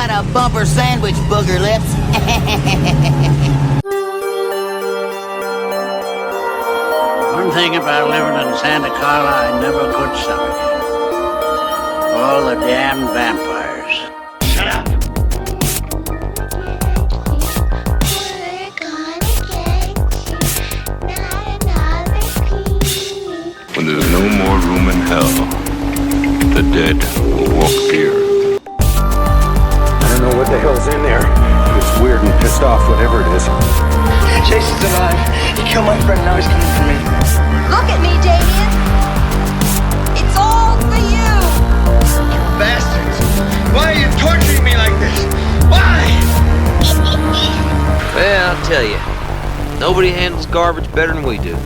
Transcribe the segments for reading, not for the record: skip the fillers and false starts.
about a bumper sandwich, booger lips? One thing about living in Santa Carla I never could stomach. All the damn vampires. Shut up! We're gonna get you, not another piece. When there's no more room in hell, the dead will walk here. I don't know what the hell's in there, but it's weird and pissed off, whatever it is. Jason's alive. He killed my friend, now he's coming for me. Look at me, Damien. It's all for you. You bastards! Why are you torturing me like this? Why? Well, I'll tell you, nobody handles garbage better than we do.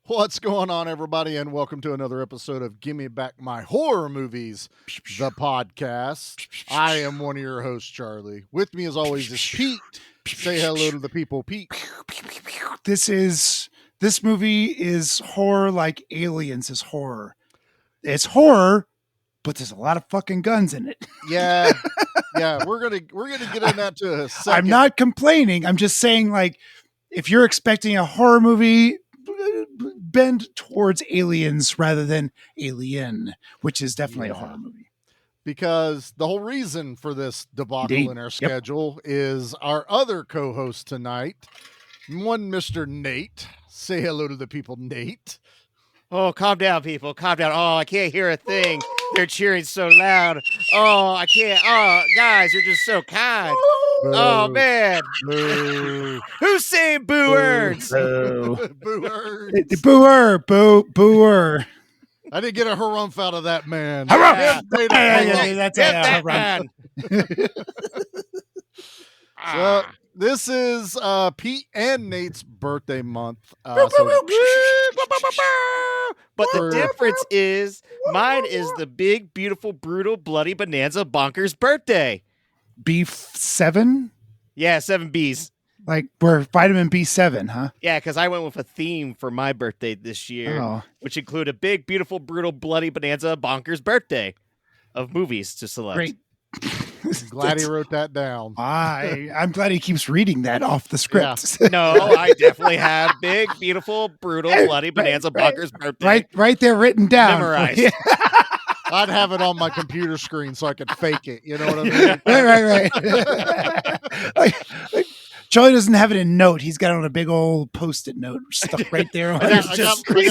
What's going on, everybody, and welcome to another episode of Gimme Back My Horror Movies, the podcast. I am one of your hosts, Charlie. With me, as always, is Pete. Say hello to the people, Pete. This movie is horror like Aliens is horror. It's horror, but there's a lot of fucking guns in it. Yeah, we're gonna get in that to a second. I'm not complaining. I'm just saying, like, if you're expecting a horror movie, bend towards Aliens rather than Alien, which is definitely a horror movie. Because the whole reason for this debacle in our schedule is our other co-host tonight, one Mr. Nate. Say hello to the people, Nate. Oh, calm down, people. Calm down. Oh, I can't hear a thing. They're cheering so loud. Oh, I can't. Oh, guys, you're just so kind. Boo. Oh, man. Boo. Who's saying boo earns? Boo. Boo earns. Booer. I didn't get a harumph out of that man. Harumph! That's that man. So, this is Pete and Nate's birthday month. But the difference is mine is the big, beautiful, brutal, bloody Bonanza Bonkers birthday. B7? Yeah, 7 Bs. Like we're vitamin B7, huh? Yeah, because I went with a theme for my birthday this year, which included a big, beautiful, brutal, bloody Bonanza Bonkers birthday of movies to select. Great. Glad he wrote that down. I'm glad he keeps reading that off the script. Yeah. No, I definitely have big, beautiful, brutal, bloody Bonanza Bonkers birthday. Right there written down. Memorized. I'd have it on my computer screen so I could fake it. You know what I mean? Right. Like, Charlie doesn't have it in note. He's got it on a big old Post-it note stuck right there. I got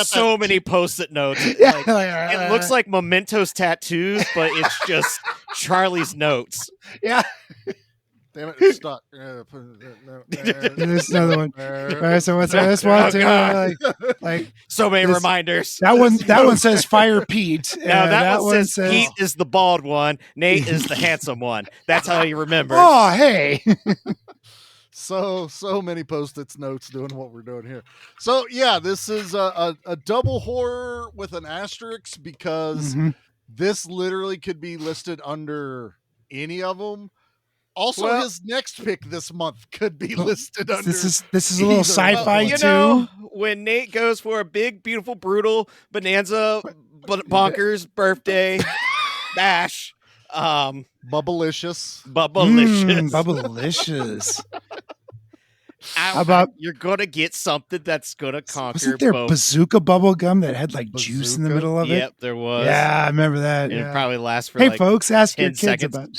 so many Post-it notes. Yeah. It looks like Mementos tattoos, but it's just Charlie's notes. Yeah. Damn it, it's stuck. There's another one. All right, so what's this one? Like so many reminders. That one says Fire Pete. Now that one says Pete is the bald one. Nate is the handsome one. That's how you remember. Oh, hey. So many Post-its notes doing what we're doing here. So yeah, this is a double horror with an asterisk because this literally could be listed under any of them. Also, his next pick this month could be listed under. This is a little sci-fi you too. Know, when Nate goes for a big, beautiful, brutal Bonanza Bonkers birthday bash, Bubblicious. Bubblicious. How about you're gonna get something that's gonna conquer? Wasn't there both. bazooka bubble gum that had like juice in the middle of it? Yep, there was. Yeah, I remember that. It probably lasts for. Hey, like folks, ask 10 your kids seconds. about.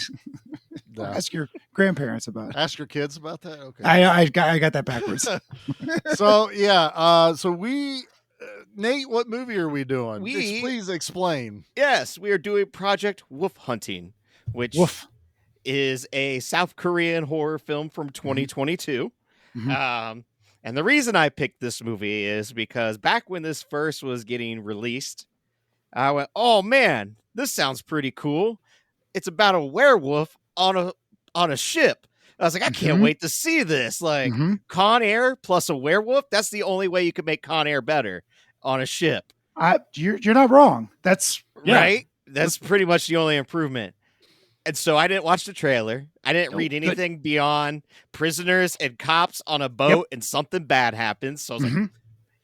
Ask your grandparents about it. Ask your kids about that. Okay, I got that backwards. So yeah, so we. Nate, what movie are we doing? Please explain. Yes, we are doing Project Wolf Hunting, which is a South Korean horror film from 2022. And the reason I picked this movie is because back when this first was getting released, I went, "Oh man, this sounds pretty cool. It's about a werewolf on a ship." I was like, I can't wait to see this. Like Con Air plus a werewolf. That's the only way you could make Con Air better on a ship. You're not wrong. That's right. That's pretty much the only improvement. And so I didn't watch the trailer. I didn't read anything beyond prisoners and cops on a boat and something bad happens. So I was like,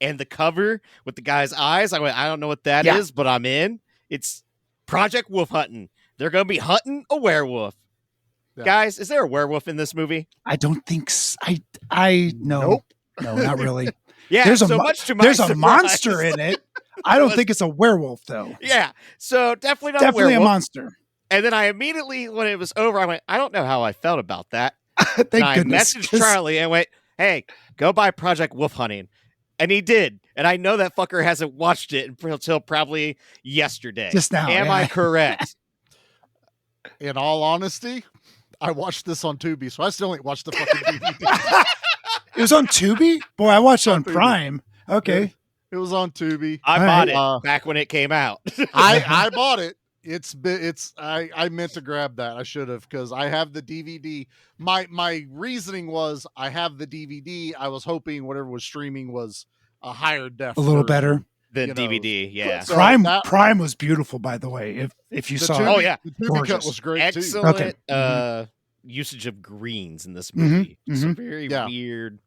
and the cover with the guy's eyes, I went, I don't know what that is, but I'm in. It's Project Wolf Hunting. they're going to be hunting a werewolf. Yeah. Guys, is there a werewolf in this movie? I don't think I no. Nope. No, not really. Yeah, There's a much to my there's a surprise. monster in it. I don't think it's a werewolf though. Yeah, so definitely not Definitely a a werewolf. monster. And then I immediately, when it was over, I went, I don't know how I felt about that. Thank and I goodness. messaged Charlie and went, hey, go buy Project Wolf Hunting. And he did. And I know that fucker hasn't watched it until probably yesterday. Just now. Am yeah. I correct? In all honesty, I watched this on Tubi, so I still ain't watched the fucking DVD. It was on Tubi? Boy, I watched it on Tubi. Prime. Okay. It was on Tubi. I All bought right. it back when it came out. I bought it. I meant to grab that. I should have, because I have the DVD. My reasoning was I have the DVD. I was hoping whatever was streaming was a higher def, A little version. better. Than You know, DVD, yeah. so Prime that- Prime was beautiful, by the way. If you The saw Tubi, it. Oh, yeah. the Tubi cut Gorgeous. was great too. Excellent Okay. Usage of greens in this Mhm, movie. It's a mhm. very Yeah. weird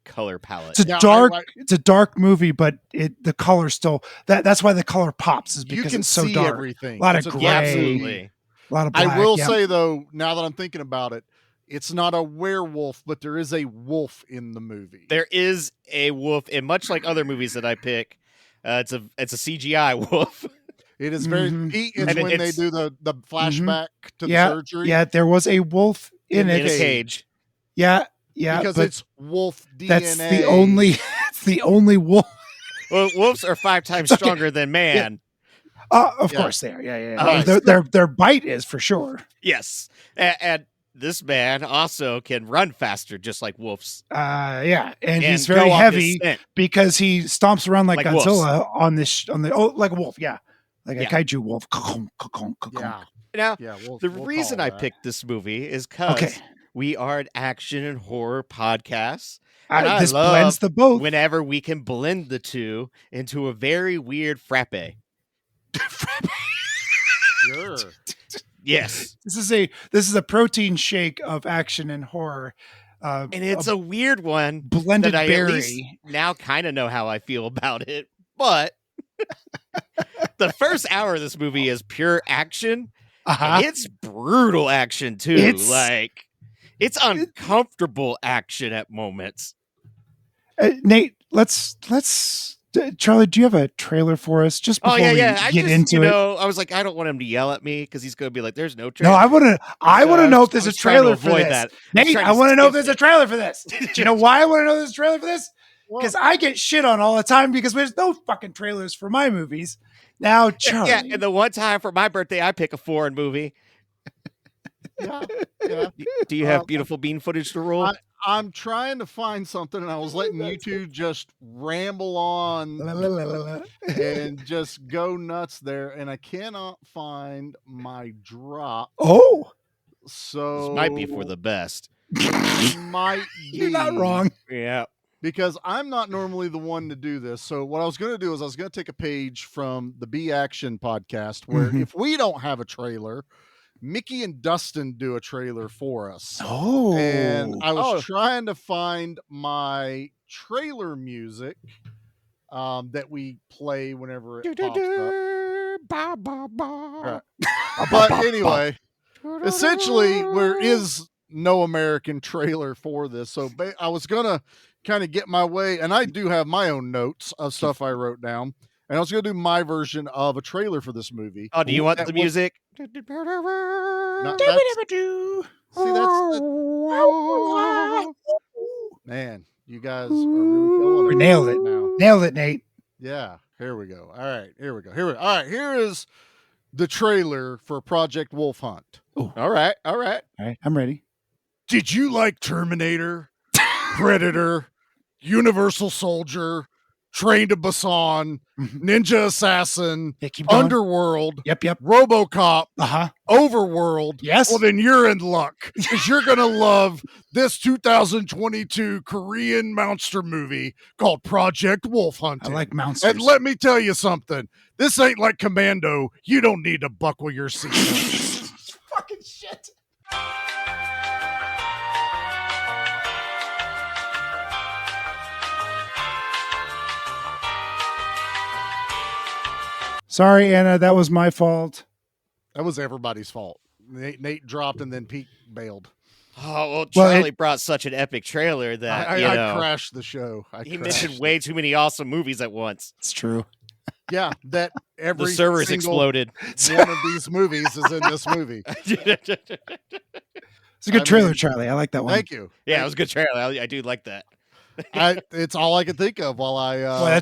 color palette. It's a Yeah, it's a dark movie, but the color still that's why the color pops is You because can it's so see dark. everything. A lot of It's a gray. Yeah, dark absolutely. movie. A lot of black. I will yeah. say though, now that I'm thinking about it, it's not a werewolf, but there is a wolf in the movie. There is a wolf, and much like other movies that I pick, it's a CGI wolf. It is very. Mhm. It's And when they it's- do the flashback to Yeah, the surgery. Yeah, there was a wolf in In it. in a cage. Yeah, yeah, because but it's wolf DNA. that's the only it's the only wolf. Well, wolves are 5 times It's okay. stronger than man. Of Yeah. course they are. Yeah, yeah. Right. Their bite is for sure. Yes, and this man also can run faster, just like wolves. Yeah, and he's go very off his heavy scent. because he stomps around like Like wolves. Godzilla on the like a wolf. Yeah, like a Yeah. kaiju wolf. Ka-kong, ka-kong, ka-kong. Yeah, Now, yeah. the we'll reason call I that. picked this movie is because Okay. we are an action and horror podcast. And I This love blends the both. whenever we can blend the two into a very weird frappe. Sure. Yes. This is a protein shake of action and horror. And it's a weird one blended that I at least berry. now kind of know how I feel about it. But the first hour of this movie is pure action. Uh-huh. And it's brutal action too. It's- It's uncomfortable action at moments. Nate, let's Charlie, do you have a trailer for us just before Oh yeah, we yeah. I get just, into it? I was like, I don't want him to yell at me because he's going to be like, "There's no trailer." No, I want to So know I if there's a was trying to trailer for avoid this. that. Nate, trying I to want to know if skip there's a it. trailer for this. Do you know why I want to know there's a trailer for this? Because I get shit on all the time because there's no fucking trailers for my movies. Now, Charlie. Yeah, and the one time for my birthday, I pick a foreign movie. Yeah, yeah. Do you have beautiful bean footage to roll? I'm trying to find something, and I was letting you two just ramble on and just go nuts there, and I cannot find my drop. Oh, So This might be for the best. might you're be, not wrong. Yeah. because I'm not normally the one to do this. So what I was going to do is I was going to take a page from the B Action podcast, where Mhm. if we don't have a trailer, Mickey and Dustin do a trailer for us. Oh, And I was Oh. trying to find my trailer music that we play whenever it pops up. Right. But anyway, essentially, there is no American trailer for this. So I was going to kind of get my way, and I do have my own notes of stuff I wrote down. And I was going to do my version of a trailer for this movie. Oh, do you want That the was- music? No, man, you guys are really killing it. We nailed it. now. Nailed it, Nate. Yeah, here we go. All right, here we go. All right, here is the trailer for Project Wolf Hunt. All right. All right, I'm ready. Did you like Terminator, Predator, Universal Soldier, Train to Busan, Ninja Assassin, Yeah, keep going. Underworld, Yep. RoboCop, Uh-huh. Overworld? Yes. Well, then you're in luck because you're going to love this 2022 Korean monster movie called Project Wolf I Hunting. like monsters. And let me tell you something. This ain't like Commando. You don't need to buckle your seatbelt. fucking shit. Sorry, Anna, that was my fault. That was everybody's fault. Nate dropped and then Pete bailed. Oh, well, Well, Charlie brought such an epic trailer that, I crashed the show. He mentioned way too many awesome movies at once. It's true. Yeah, that every The servers single exploded. one of these movies is in this movie. It's a good trailer, Charlie. I like that one. Thank you. Yeah, it was a good trailer. I do like that. It's all I could think of while I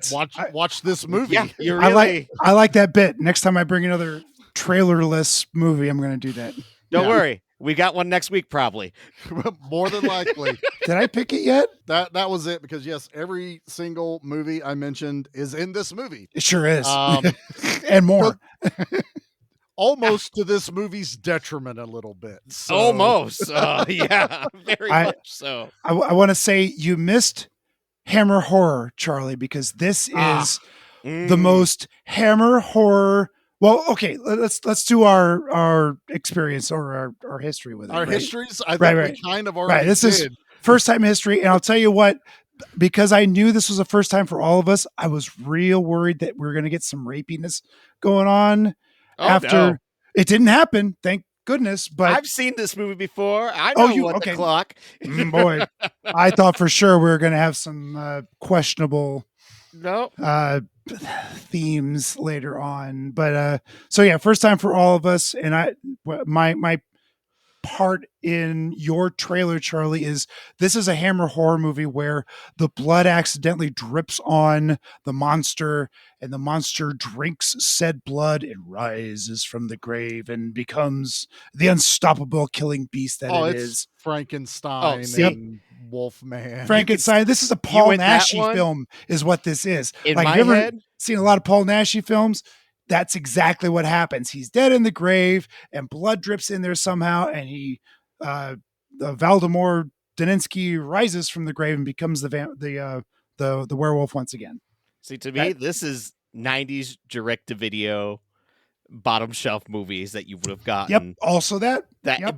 watch this movie. Yeah, you really... I like that bit. Next time I bring another trailerless movie, I'm going to do that. Don't worry. We got one next week, probably. More than likely. Did I pick it yet? That was it, because yes, every single movie I mentioned is in this movie. It sure is. And more. Almost to this movie's detriment a little bit. So. Almost. Yeah, very much so. I want to say you missed Hammer Horror, Charlie, because this is the most Hammer Horror. Well, okay, let's do our experience or our history with it. Our right? histories, I think we kind of already This did. is first time history, and I'll tell you what, because I knew this was the first time for all of us, I was real worried that we were going to get some rapiness going on. After it didn't happen, thank goodness. But I've seen this movie before. I know the clock. Boy, I thought for sure we were going to have some questionable themes later on. But so yeah, first time for all of us. And my part in your trailer, Charlie, is this is a Hammer horror movie where the blood accidentally drips on the monster and the monster drinks said blood and rises from the grave and becomes the unstoppable killing beast that it is. Frankenstein and Wolfman. Frankenstein. This is a Paul Naschy film is what this is. In like, my have you ever head, seen a lot of Paul Naschy films? That's exactly what happens. He's dead in the grave and blood drips in there somehow. And he, Valdemar Daninsky rises from the grave and becomes the werewolf once again. See, to me, this is 90s direct-to-video bottom shelf movies that you would have gotten. Yep. Also that.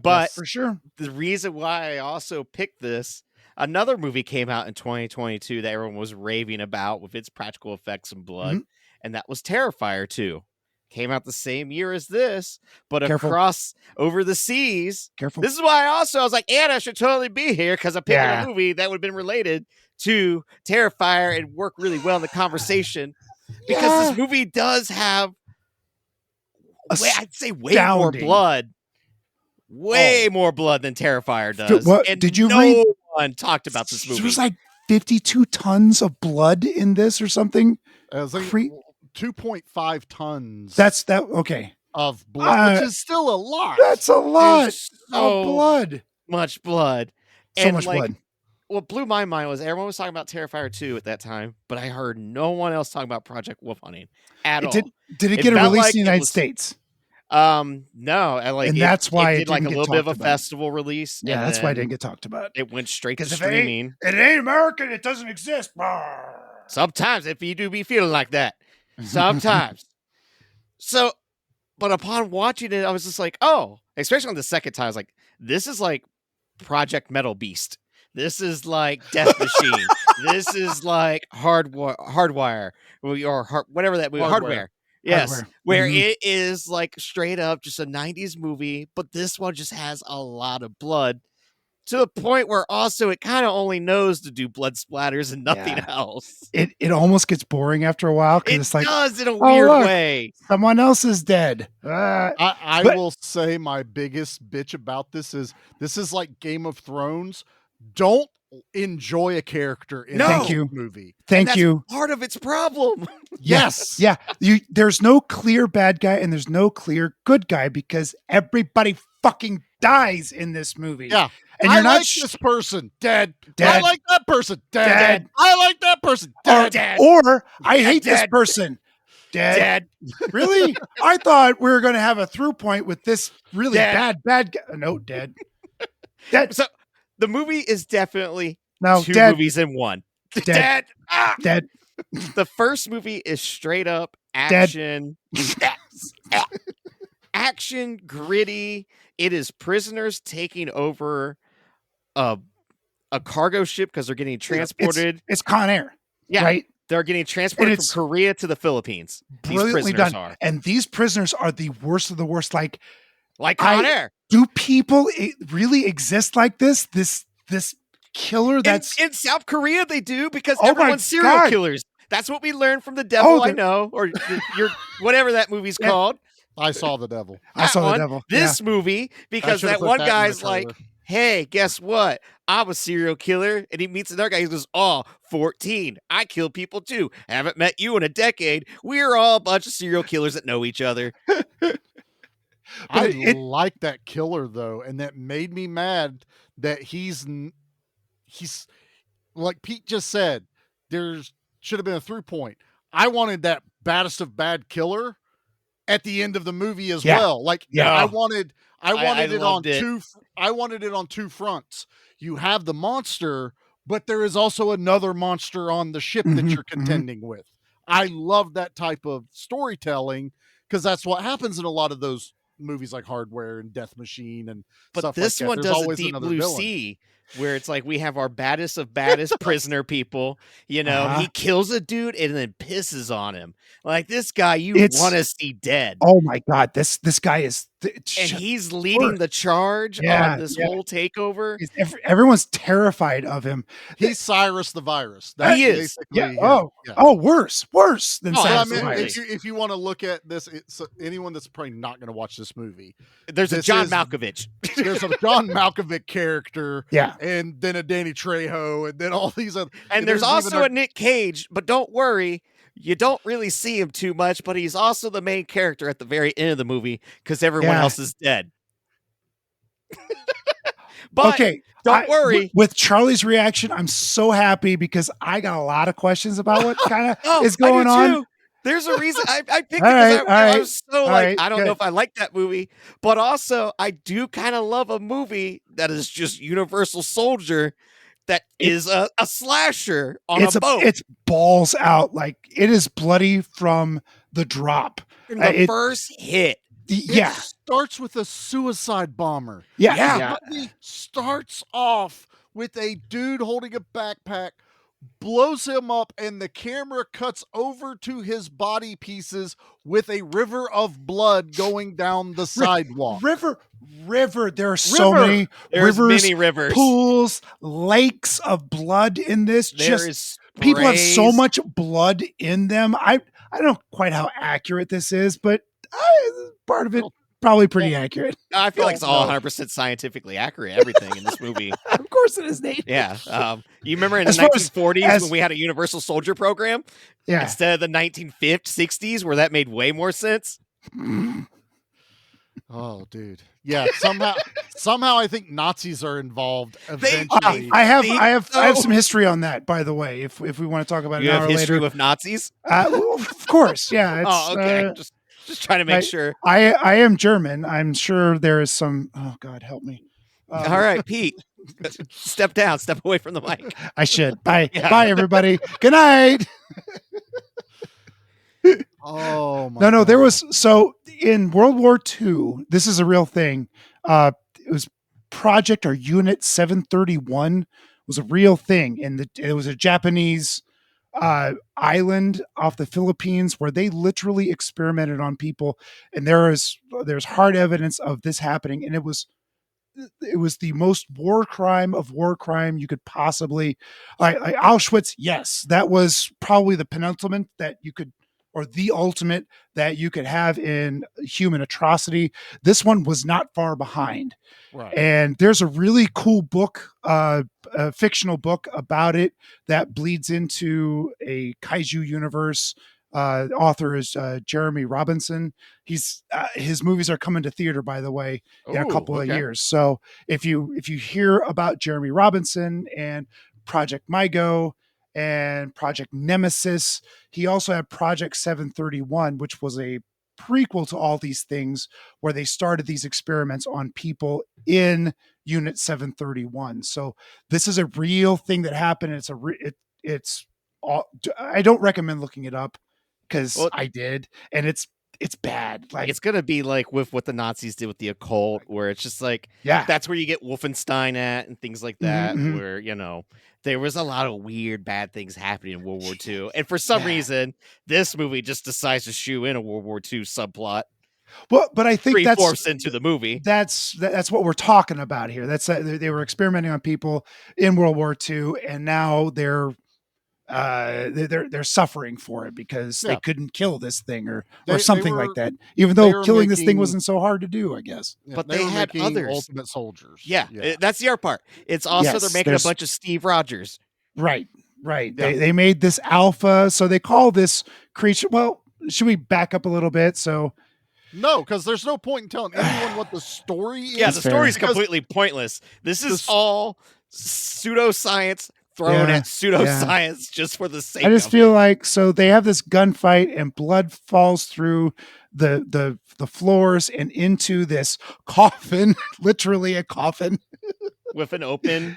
But for sure. The reason why I also picked this, another movie came out in 2022 that everyone was raving about with its practical effects and blood. Mm-hmm. And that was Terrifier 2. Came out the same year as this, but across over the seas. Careful. This is why I was like, Anna should totally be here because I picked a movie that would have been related to Terrifier and work really well in the conversation. Because this movie does have, I'd say, way more blood. Way more blood than Terrifier does. And did you read? No one talked about this movie. There was like 52 tons of blood in this or something. It was like 2.5 tons. Okay. Of blood, which is still a lot. That's a lot of blood. Much blood. So much blood. What blew my mind was everyone was talking about Terrifier 2 at that time, but I heard no one else talking about Project Wolf Hunting at all. Did it get a release in the United States? No, and that's why it did like a little bit of a festival release. Yeah, that's why it didn't get talked about. It went straight to streaming. It ain't American. It doesn't exist. Sometimes, if you do be feeling like that, sometimes. So, but upon watching it, I was just like, oh, especially on the second time, I was like, this is like Project Metal Beast. This is like Death Machine. This is like Hardwire or whatever that movie, Hardware. Yes, where it is like straight up just a 90s movie, but this one just has a lot of blood to the point where also it kind of only knows to do blood splatters and nothing else. It almost gets boring after a while because it's like, does in a weird way. Someone else is dead. I will say my biggest bitch about this is like Game of Thrones. Don't enjoy a character in a movie. Thank you. Part of its problem. Yes. Yeah. There's no clear bad guy and there's no clear good guy because everybody fucking dies in this movie. Yeah. And I you're not like this person dead. Dead. I like that person dead. I like that person dead. Or I hate this person dead. Really? I thought we were going to have a through point with this really bad guy. No, dead. So the movie is definitely two dead. movies in one. Dead. Dead. The first movie is straight up action. Action, gritty. It is prisoners taking over a cargo ship because they're getting transported. It's Con Air. Yeah. Right? They're getting transported from Korea to the Philippines. These Brilliantly prisoners done. are. And these prisoners are the worst of the worst. Like Con Air. Do people really exist like this? This killer that's in South Korea they do, because everyone's serial killers. That's what we learned from The Devil I Know, or your whatever that movie's called. I Saw the Devil. I saw the devil. This movie, because that one guy's like, hey, guess what? I'm a serial killer. And he meets another guy. He goes, 14. I kill people too. Haven't met you in a decade. We're all a bunch of serial killers that know each other. I like that killer though, and that made me mad that he's like Pete just said, should have been a through point. I wanted that baddest of bad killer at the end of the movie as well. Like I wanted it on two fronts. You have the monster, but there is also another monster on the ship that you're contending with. I love that type of storytelling, because that's what happens in a lot of those movies like Hardware and Death Machine and stuff this like that. one There's does always a Deep another Blue villain. Sea, where it's like we have our baddest of baddest prisoner people. He kills a dude and then pisses on him. Like, this guy you want to see dead. Oh my God, this guy is, and he's leading the charge on this whole takeover. Everyone's terrified of him. He's Cyrus the Virus. He is. Worse than Cyrus the Virus. If you want to look at this, anyone that's probably not going to watch this movie, there's a John Malkovich. There's a John Malkovich character, yeah, and then a Danny Trejo, and then all these other. And there's also a Nick Cage, but don't worry, you don't really see him too much. But he's also the main character at the very end of the movie, because everyone else is dead. But don't worry. With Charlie's reaction, I'm so happy, because I got a lot of questions about what kind of is going on. There's a reason I picked it, because I was so I don't know if I like that movie, but also I do kind of love a movie that is just Universal Soldier, that is a slasher on a boat. It's balls out. Like, it is bloody from the drop. In the first hit. It starts with a suicide bomber. It starts off with a dude holding a backpack, blows him up, and the camera cuts over to his body pieces with a river of blood going down the sidewalk. River. There are so many rivers, pools, lakes of blood in this. People have so much blood in them. I don't know quite how accurate this is, but part of it probably pretty accurate. I feel like it's all 100% scientifically accurate, everything in this movie. Of course it is, Nate. Yeah. You remember in the 1940s when we had a Universal Soldier program? Yeah. Instead of the 1950s, 60s, where that made way more sense? Oh, dude. Yeah, somehow I think Nazis are involved eventually. I have some history on that, by the way, if we want to talk about it an hour later. You have history with Nazis? Of course, yeah. It's, okay. Just trying to make sure. I am German. I'm sure there is some. Oh God, help me. All right, Pete. Step down. Step away from the mic. I should. Bye. Yeah. Bye, everybody. Good night. Oh my. No. There was in World War II. This is a real thing. It was Project or Unit 731 was a real thing, and it was a Japanese island off the Philippines where they literally experimented on people, and there's hard evidence of this happening, and it was the most war crime you could possibly Auschwitz. Yes, that was probably the penultimate that you could, or the ultimate that you could have in human atrocity. This one was not far behind. Right. And there's a really cool book, a fictional book about it that bleeds into a kaiju universe. The author is Jeremy Robinson. His movies are coming to theater, by the way, in a couple of years. So if you hear about Jeremy Robinson and Project Mygo and Project Nemesis, he also had Project 731, which was a prequel to all these things, where they started these experiments on people in Unit 731. So this is a real thing that happened. It's I don't recommend looking it up, because I did, and it's it's bad. Like It's gonna be like with what the Nazis did with the occult, where it's just like, yeah, that's where you get Wolfenstein at and things like that, Mhm. where there was a lot of weird bad things happening in World War II, and for some reason, this movie just decides to shoe in a World War II subplot. Well, but I think that's 3/4 into the movie. That's what we're talking about here. That's they were experimenting on people in World War II, and now they're suffering for it because they couldn't kill this thing or something like that. Even though killing this thing wasn't so hard to do, I guess. Yeah, but they had others. Ultimate soldiers. Yeah, that's the other part. It's also they're making a bunch of Steve Rogers. Right. Yeah. They made this alpha, so they call this creature. Well, should we back up a little bit? So. No, because there's no point in telling anyone what the story is. Yeah, the story is completely pointless. This is all pseudoscience thrown at pseudoscience just for the sake of it. I just feel like, so they have this gunfight and blood falls through the floors and into this coffin, literally a coffin. With an open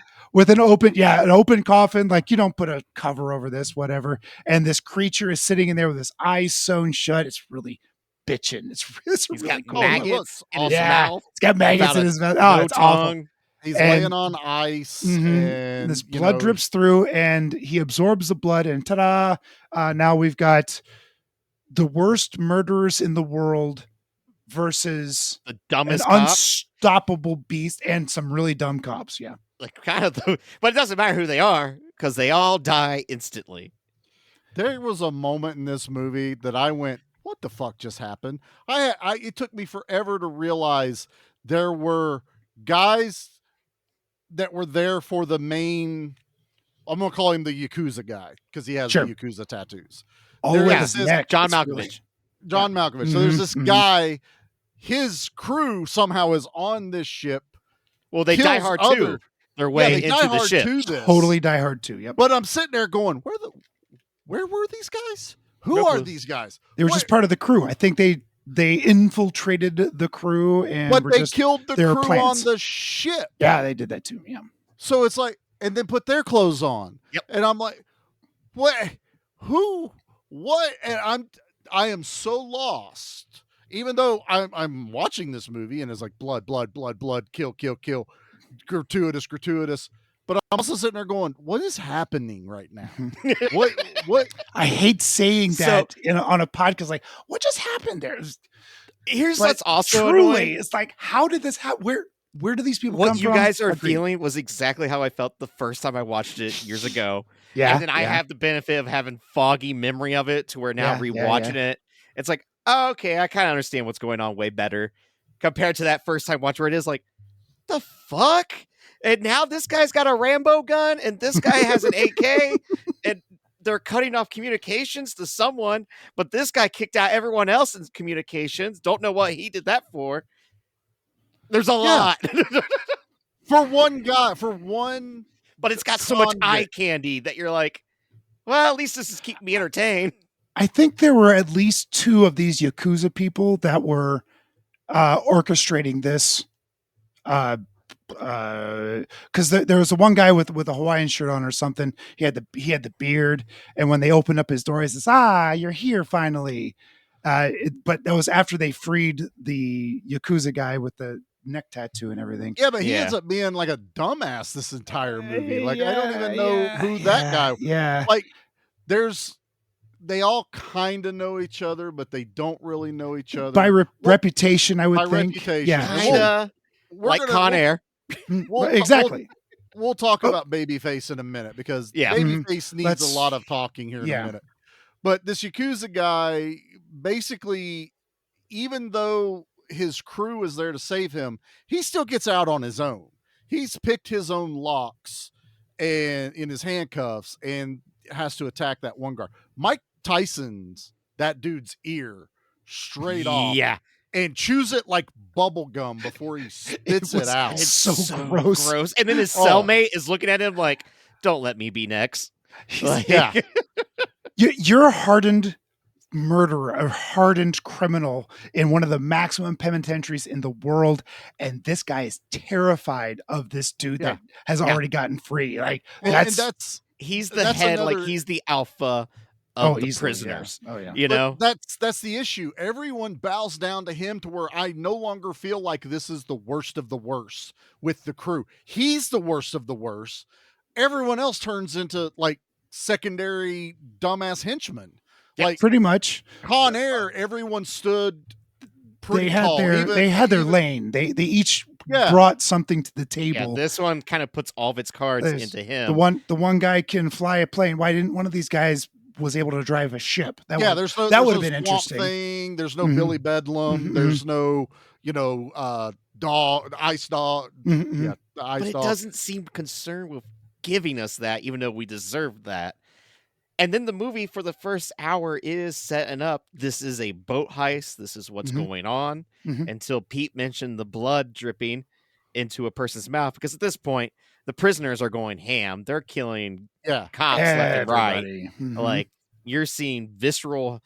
coffin. Like, you don't put a cover over this, whatever. And this creature is sitting in there with his eyes sewn shut. It's really bitching. It's He's really got cool. maggots in his mouth. It's got maggots in his mouth. Oh, it's awful. He's laying on ice, and this blood drips through, and he absorbs the blood, and ta-da! Now we've got the worst murderers in the world versus the dumbest an unstoppable beast and some really dumb cops. Yeah, like but it doesn't matter who they are because they all die instantly. There was a moment in this movie that I went, what the fuck just happened? It took me forever to realize there were guys that were there for the main. I'm gonna call him the Yakuza guy because he has the Yakuza tattoos. John Malkovich. John Malkovich. So there's this guy. His crew somehow is on this ship. Well, they die hard too. Their way into the ship. Totally Die Hard too. Yep. But I'm sitting there going, where were these guys? Who are these guys? They were just part of the crew. I think they infiltrated the crew but they killed the crew on the ship. Yeah, they did that too. Yeah. So it's like, and then put their clothes on. Yep. And I'm like, what? Who? What? And I am so lost. Even though I'm watching this movie and it's like blood, kill, gratuitous. But I'm also sitting there going, what is happening right now? What? I hate saying that on a podcast. Like, what just happened there? Here's what's also truly annoying. It's like, how did this happen? Where do these people come from? What you guys are feeling was exactly how I felt the first time I watched it years ago. Yeah. And then I have the benefit of having foggy memory of it to where now rewatching it, it's like, oh, okay, I kind of understand what's going on way better compared to that first time watch where it is like, the fuck? And now this guy's got a Rambo gun and this guy has an AK and they're cutting off communications to someone, but this guy kicked out everyone else's communications. Don't know what he did that for. There's a lot. For one guy, but it's got so much eye candy that you're like, well, at least this is keeping me entertained. I think there were at least 2 of these Yakuza people that were orchestrating this. Because there was one guy with a Hawaiian shirt on or something. He had the beard, and when they opened up his door, he says, "You're here finally." But that was after they freed the Yakuza guy with the neck tattoo and everything. Yeah, but he ends up being like a dumbass this entire movie. Like, I don't even know who that guy. Yeah, like they all kind of know each other, but they don't really know each other by reputation. I would think. Reputation. Yeah, kinda like Con Air. Exactly. We'll talk about Babyface in a minute because Babyface needs a lot of talking here in a minute. But this Yakuza guy, basically, even though his crew is there to save him, he still gets out on his own. He's picked his own locks and in his handcuffs and has to attack that one guard. Mike Tyson's that dude's ear straight off. Yeah. And chews it like bubble gum before he spits it out. It's so gross. And then his cellmate is looking at him like, don't let me be next. Like, You're a hardened murderer, a hardened criminal in one of the maximum penitentiaries in the world. And this guy is terrified of this dude that has already gotten free. Like, he's the head, like he's the alpha of the easily, prisoners. Yeah. Oh yeah. You But know, that's the issue. Everyone bows down to him to where I no longer feel like this is the worst of the worst with the crew. He's the worst of the worst. Everyone else turns into like secondary dumbass henchmen. Yeah, Like Pretty much. Con Air, everyone stood pretty They had tall. their lane. They each Yeah. brought something to the yeah. table. This one kind of puts all of its cards There's into him. The one guy can fly a plane. Why didn't one of these guys was able to drive a ship? That would there's have no been swamp interesting. thing. There's no Mhm. Billy Bedlam. Mhm. There's no, dog, ice dog. Mhm. Yeah, the ice But it dog. doesn't seem concerned with giving us that, even though we deserve that. And then the movie for the first hour is setting up. This is a boat heist. This is what's Mhm. going on Mhm. until Pete mentioned the blood dripping into a person's mouth. Because at this point, the prisoners are going ham. They're killing Yeah. cops left and right. Everybody. Mhm. Like you're seeing visceral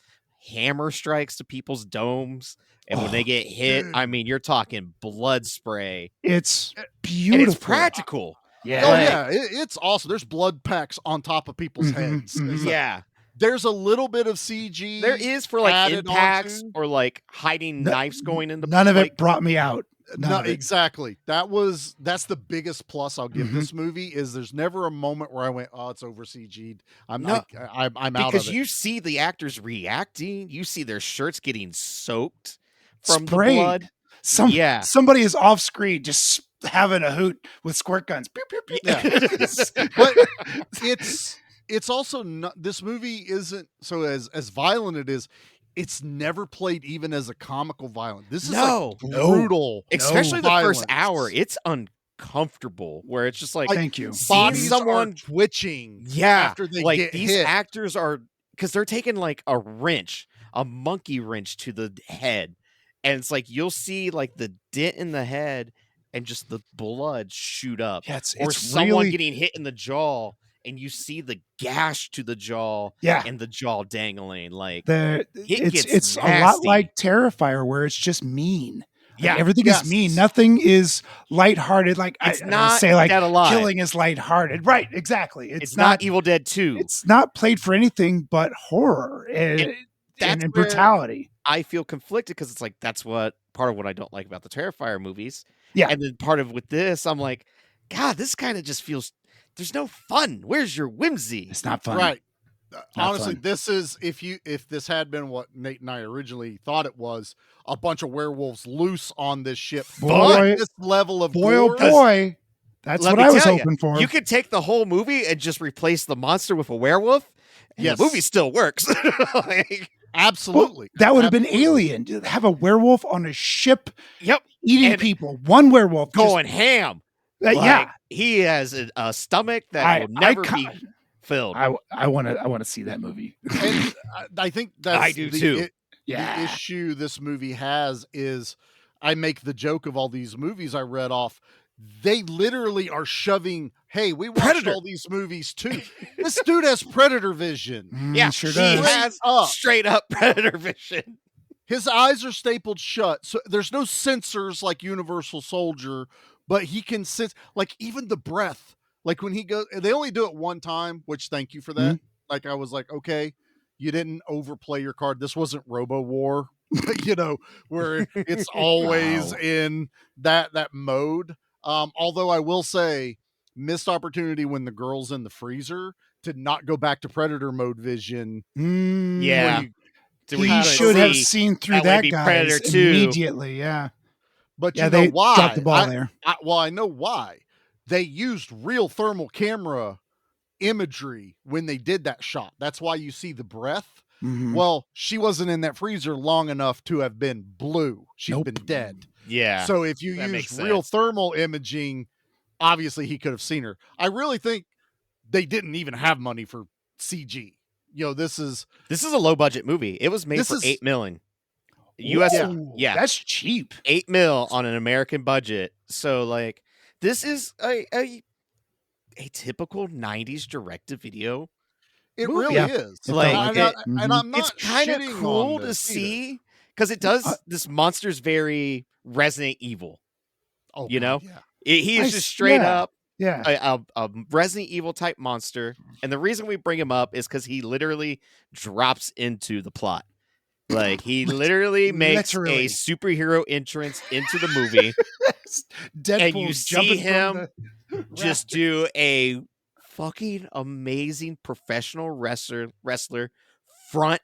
hammer strikes to people's domes. And when they get hit, I mean, you're talking blood spray. It's And beautiful. it's practical. Yeah. Oh yeah, it's awesome. There's blood packs on top of people's Mhm, heads. mhm. It's like- Yeah. there's a little bit of CG. There is for like added impacts onto- or like hiding No- knives going into None of like, it brought me out. None No, of it. exactly. That's the biggest plus I'll give Mhm. this movie is there's never a moment where I went, oh, it's over CG'd. I'm No, I'm out because of it. you see the actors reacting, you see their shirts getting soaked from Sprayed. the blood. Yeah. Somebody is off screen just having a hoot with squirt guns. Pew, pew, pew. Yeah. But it's also not, this movie isn't so as violent it is. It's never played even as a comical violent. This is No. like brutal, Especially the first violence. hour, it's uncomfortable where it's just like Thank you. seeing Bodies someone are twitching. yeah, after they like get these hit. actors are because they're taking like a wrench, a monkey wrench to the head, and it's like you'll see like the dent in the head and just the blood shoot up, Yeah, or it's someone really, getting hit in the jaw and you see the gash to the jaw yeah. and the jaw dangling. Like It's gets a lot nasty. like Terrifier, where it's just mean. Like, Yeah, everything yes. is mean. Nothing is lighthearted. Like It's I not say, like Dead Alive. killing is lighthearted. Right? Exactly. It's not Evil Dead 2. It's not played for anything but horror and that's where brutality. I feel conflicted because it's like that's what part of what I don't like about the Terrifier movies. Yeah. And then part of with this, I'm like, God, this kind of just feels there's no fun. Where's your whimsy? It's not fun. Right. Not Honestly, fun. this is if this had been what Nate and I originally thought it was, a bunch of werewolves loose on this ship. Boy, But this level of Boy, oh gore, boy. That's Let what me I was tell ya, hoping for. You could take the whole movie and just replace the monster with a werewolf, and Yes. the movie still works. Like, absolutely. That would have been Absolutely. Alien. To have a werewolf on a ship yep, eating And people. One werewolf just- going ham. yeah. Like, he has a stomach that will never be filled. I want to see that movie. And I think that's I do too. The issue this movie has is I make the joke of all these movies I read off. They literally are shoving, hey, we watched Predator. all these movies too. This dude has predator vision. Yeah, sure he does. has up. straight up predator vision. His eyes are stapled shut. So there's no sensors like Universal Soldier, but he can sense, like even the breath. Like when he goes, they only do it one time, which thank you for that. Like I was like, okay, you didn't overplay your card. This wasn't Robo War, where it's always in that mode. Although I will say, missed opportunity when the girl's in the freezer to not go back to Predator mode vision. Yeah. He should have seen through that guy Predator 2. immediately. Yeah. But Yeah, you know they why? dropped the ball there. I know why. They used real thermal camera imagery when they did that shot. That's why you see the breath. Mhm. Well, she wasn't in that freezer long enough to have been blue. She's Nope. been dead. Yeah. So if you that use makes real sense. thermal imaging, obviously he could have seen her. I really think they didn't even have money for CG. This is a low budget movie. It was made This for is- $8 million. US, Ooh, yeah, That's cheap. $8 million on an American budget. So like, this is a typical '90s direct-to-video. it movie. really Yeah. is. It Like, felt like and, it. and I'm not It's kind of shitting cool on to this either. see because it does. This monster's very Resident Evil. Oh, you God, know? yeah. He is Nice, just straight yeah. up. Yeah. a Resident Evil type monster, and the reason we bring him up is because he literally drops into the plot. Like he literally makes Literally. a superhero entrance into the movie, and you Deadpool's see jumping him from just do a fucking amazing professional wrestler front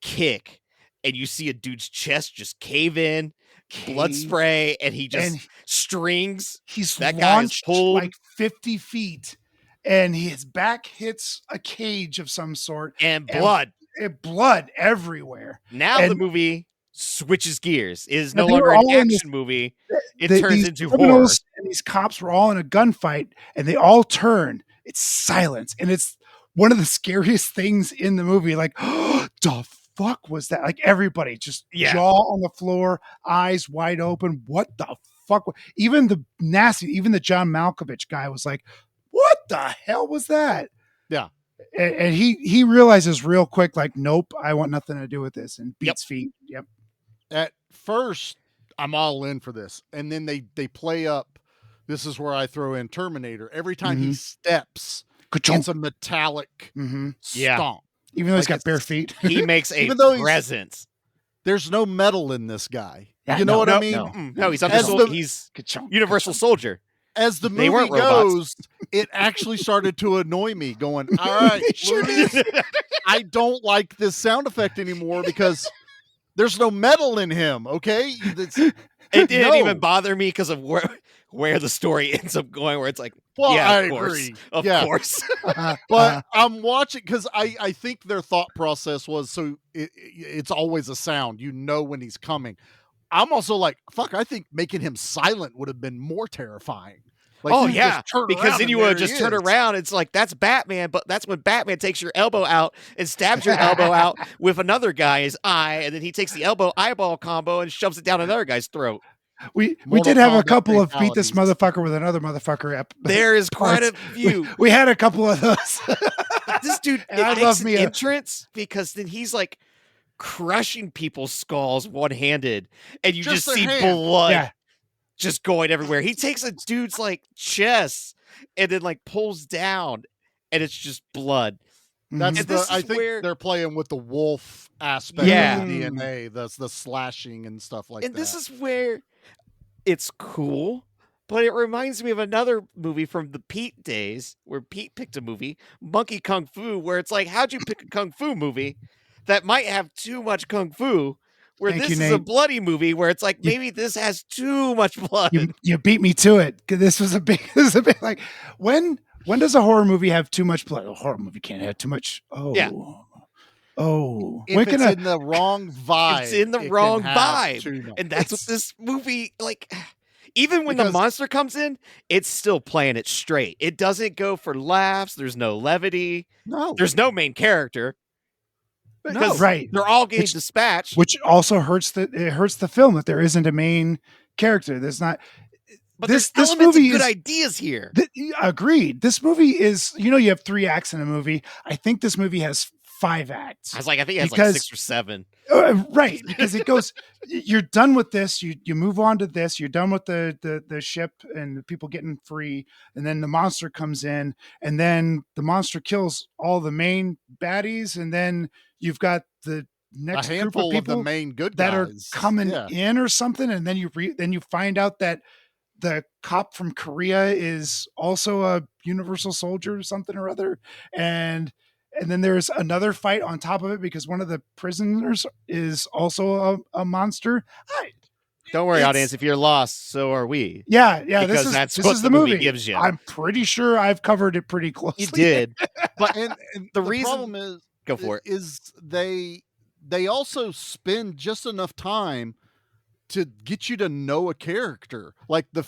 kick, and you see a dude's chest just cave in, blood spray, and he just and strings. he's That guy is launched pulled. like 50 feet, and his back hits a cage of some sort, And blood. Blood everywhere. Now And the movie switches gears. It is now no they were longer an all in action movie. It turns these into criminals horror. and these cops were all in a gunfight, and they all turn. It's silence, and it's one of the scariest things in the movie. Like, the fuck was that? Like everybody just jaw on the floor, eyes wide open. What the fuck? Even the John Malkovich guy was like, "What the hell was that?" Yeah. And he realizes real quick, like, nope, I want nothing to do with this, and beats feet. Yep. At first, I'm all in for this, and then they play up. This is where I throw in Terminator. Every time he steps, it's a metallic stomp. Even though he's got bare feet, He makes a Even though presence. There's no metal in this guy. Yeah, You know what I No, mean? no, he's he's Ka-chunk, Universal Soldier. As the They movie weren't robots. goes, it actually started to annoy me. Going, all right, Louise, I don't like this sound effect anymore because there's no metal in him. Okay, It didn't even bother me because of where the story ends up going, where it's like, Well, yeah, I of course, agree. of Yeah. course. But I'm watching because I think their thought process was so it's always a sound. You know when he's coming. I'm also like, fuck, I think making him silent would have been more terrifying. Like, Oh you yeah, just turn because around then and you would there just he turn is. around. It's like that's Batman, but that's when Batman takes your elbow out and stabs your elbow out with another guy's eye, and then he takes the elbow eyeball combo and shoves it down another guy's throat. We Mortal did have a Kombat couple of beat this fatalities. motherfucker with another motherfucker. There is quite a parts. few. We had a couple of those. But this dude, And it I makes love an me a- entrance because then he's like crushing people's skulls one-handed, and you just their see hand. blood Yeah. just going everywhere. He takes a dude's like chest and then like pulls down, and it's just blood. That's And the. this I is think where- they're playing with the wolf aspect Yeah. of the DNA. That's the slashing and stuff like And that. this is where it's cool, but it reminds me of another movie from the Pete days where Pete picked a movie, Monkey Kung Fu, where it's like, how'd you pick a Kung Fu movie that might have too much Kung Fu? Where Thank this you, is a Nate. bloody movie where it's like, maybe this has too much blood. You beat me to it. 'Cause this was a big like when does a horror movie have too much blood? A horror movie can't have too much. Oh. Yeah. Oh. if When it's can in the wrong vibe, It's in the it can wrong have vibe. too much. And that's what this movie, like, even when the Because- monster comes in, it's still playing it straight. It doesn't go for laughs. There's no levity. No, There's no main character. Because right. they're all getting Which- dispatched. Which also hurts the film that there isn't a main character. There's not. But this there's this elements movie of good is ideas here. agreed. This movie is you have 3 acts in a movie. I think this movie has 5 acts. I think it has like Because- 6 or 7. Right, because it goes. You're done with this. You move on to this. You're done with the ship and the people getting free, and then the monster comes in, and then the monster kills all the main baddies, and then you've got the a next group of handful of people the main good that are guys. coming Yeah. in or something, and then you find out that the cop from Korea is also a universal soldier or something or other, and then there's another fight on top of it because one of the prisoners is also a monster. Don't worry, It's- audience. If you're lost, so are we. Yeah, Because this is that's this what is the the movie movie gives you. I'm pretty sure I've covered it pretty closely. You did. But and The the reason- problem is Go for it. is they also spend just enough time to get you to know a character. Like the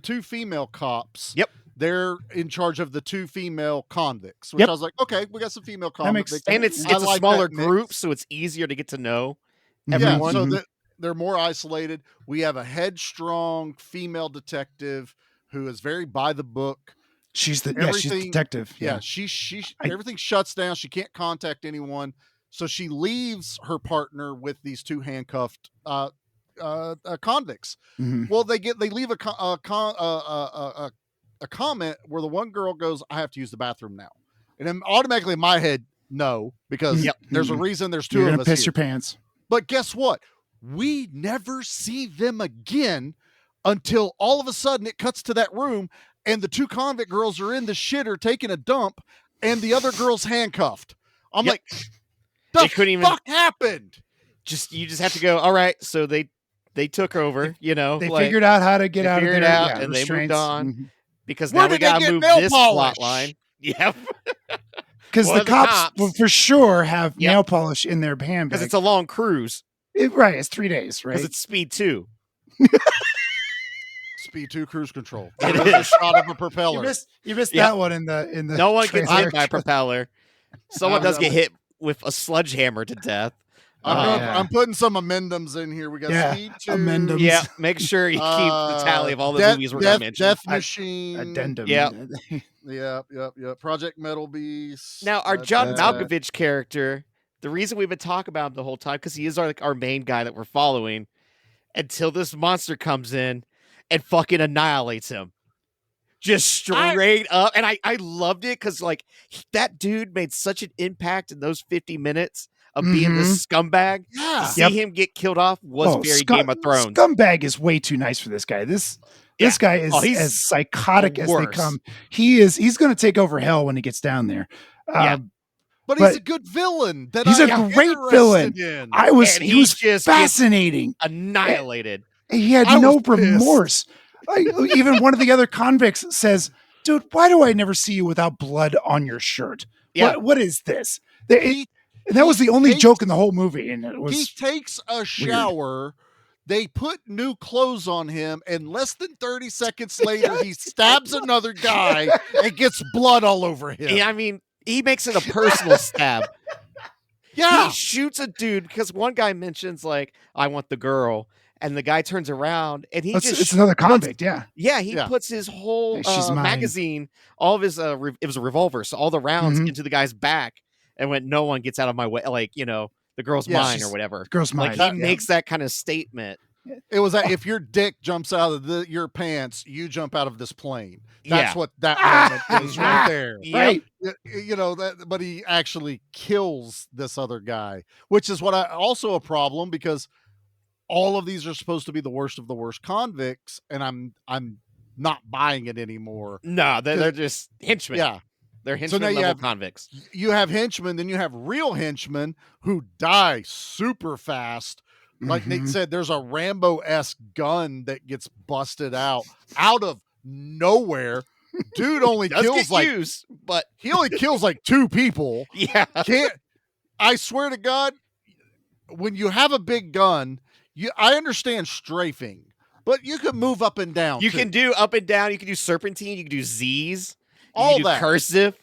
2 female cops. Yep. They're in charge of the 2 female convicts, which Yep. I was like, okay, we got some female That makes convicts. And it's I a like smaller that mix. group, so it's easier to get to know Mhm. Yeah, everyone. so they're more isolated. We have a headstrong female detective who is very by the book. She's the Everything- detective. Yeah, she I- everything shuts down. She can't contact anyone, so she leaves her partner with these 2 handcuffed convicts. Mhm. Well, they leave a a comment where the one girl goes, "I have to use the bathroom now," and then automatically in my head, no, because there's a reason. There's 2 You're of gonna us piss here. your pants. But guess what? We never see them again until all of a sudden it cuts to that room and the 2 convict girls are in the shitter taking a dump and the other girl's handcuffed. I'm like, the fuck happened? You just have to go, all right, so they took over, They figured out how to get out of there. And they moved on because Where now we did they gotta get move nail this polish? plot line. Yep. Because Well, the the cops cops- will for sure have nail polish in their handbag. Because it's a long cruise. Right, it's 3 days, right? Because it's Speed 2. Speed 2 cruise control. It There's a is. shot of a propeller. You missed that one in the No one gets trailer. hit by a propeller. Someone does get hit with a sledgehammer to death. I'm putting some amendums in here. We got Speed 2. Amendums. Yeah, make sure you keep the tally of all the movies we're going to mention. Death Machine. Addendum. Yep. Project Metal Beast. Now, our John Malkovich character, the reason we've been talking about him the whole time, because he is our main guy that we're following, until this monster comes in and fucking annihilates him. Just straight up. And I loved it because, like, that dude made such an impact in those 50 minutes of being this scumbag. Yeah. To see him get killed off was very Game of Thrones. Scumbag is way too nice for this guy. This guy is he's as psychotic as they worse. come. He's going to take over hell when he gets down there. But he's a good villain. He's a great villain. In. He was just fascinating. Annihilated. He had no remorse. Even one of the other convicts says, "Dude, why do I never see you without blood on your shirt? Yeah. What is this?" That was the only joke in the whole movie, and it was. He takes a shower. They put new clothes on him, and less than 30 seconds later, he stabs another guy and gets blood all over him. Yeah, I mean, he makes it a personal stab. Yeah. He shoots a dude because one guy mentions, like, I want the girl. And the guy turns around and it's another convict. He puts his whole magazine, all of his, it was a revolver. So all the rounds into the guy's back and went, no one gets out of my way. Like, the girl's mine or whatever. Girl's mine. Like he makes that kind of statement. It was like, if your dick jumps out of your pants, you jump out of this plane. That's what that moment is right there. Right. But he actually kills this other guy, which is also a problem because all of these are supposed to be the worst of the worst convicts, and I'm not buying it anymore. No, they're just henchmen. Yeah. They're henchmen level convicts. You have henchmen, then you have real henchmen who die super fast. Like Nate said, there's a Rambo-esque gun that gets busted out of nowhere. Dude only kills he only kills like 2 people. Yeah. I swear to God, when you have a big gun, I understand strafing, but you can move up and down. You can do up and down. You can do serpentine. You can do Z's. All you can do that. Cursive.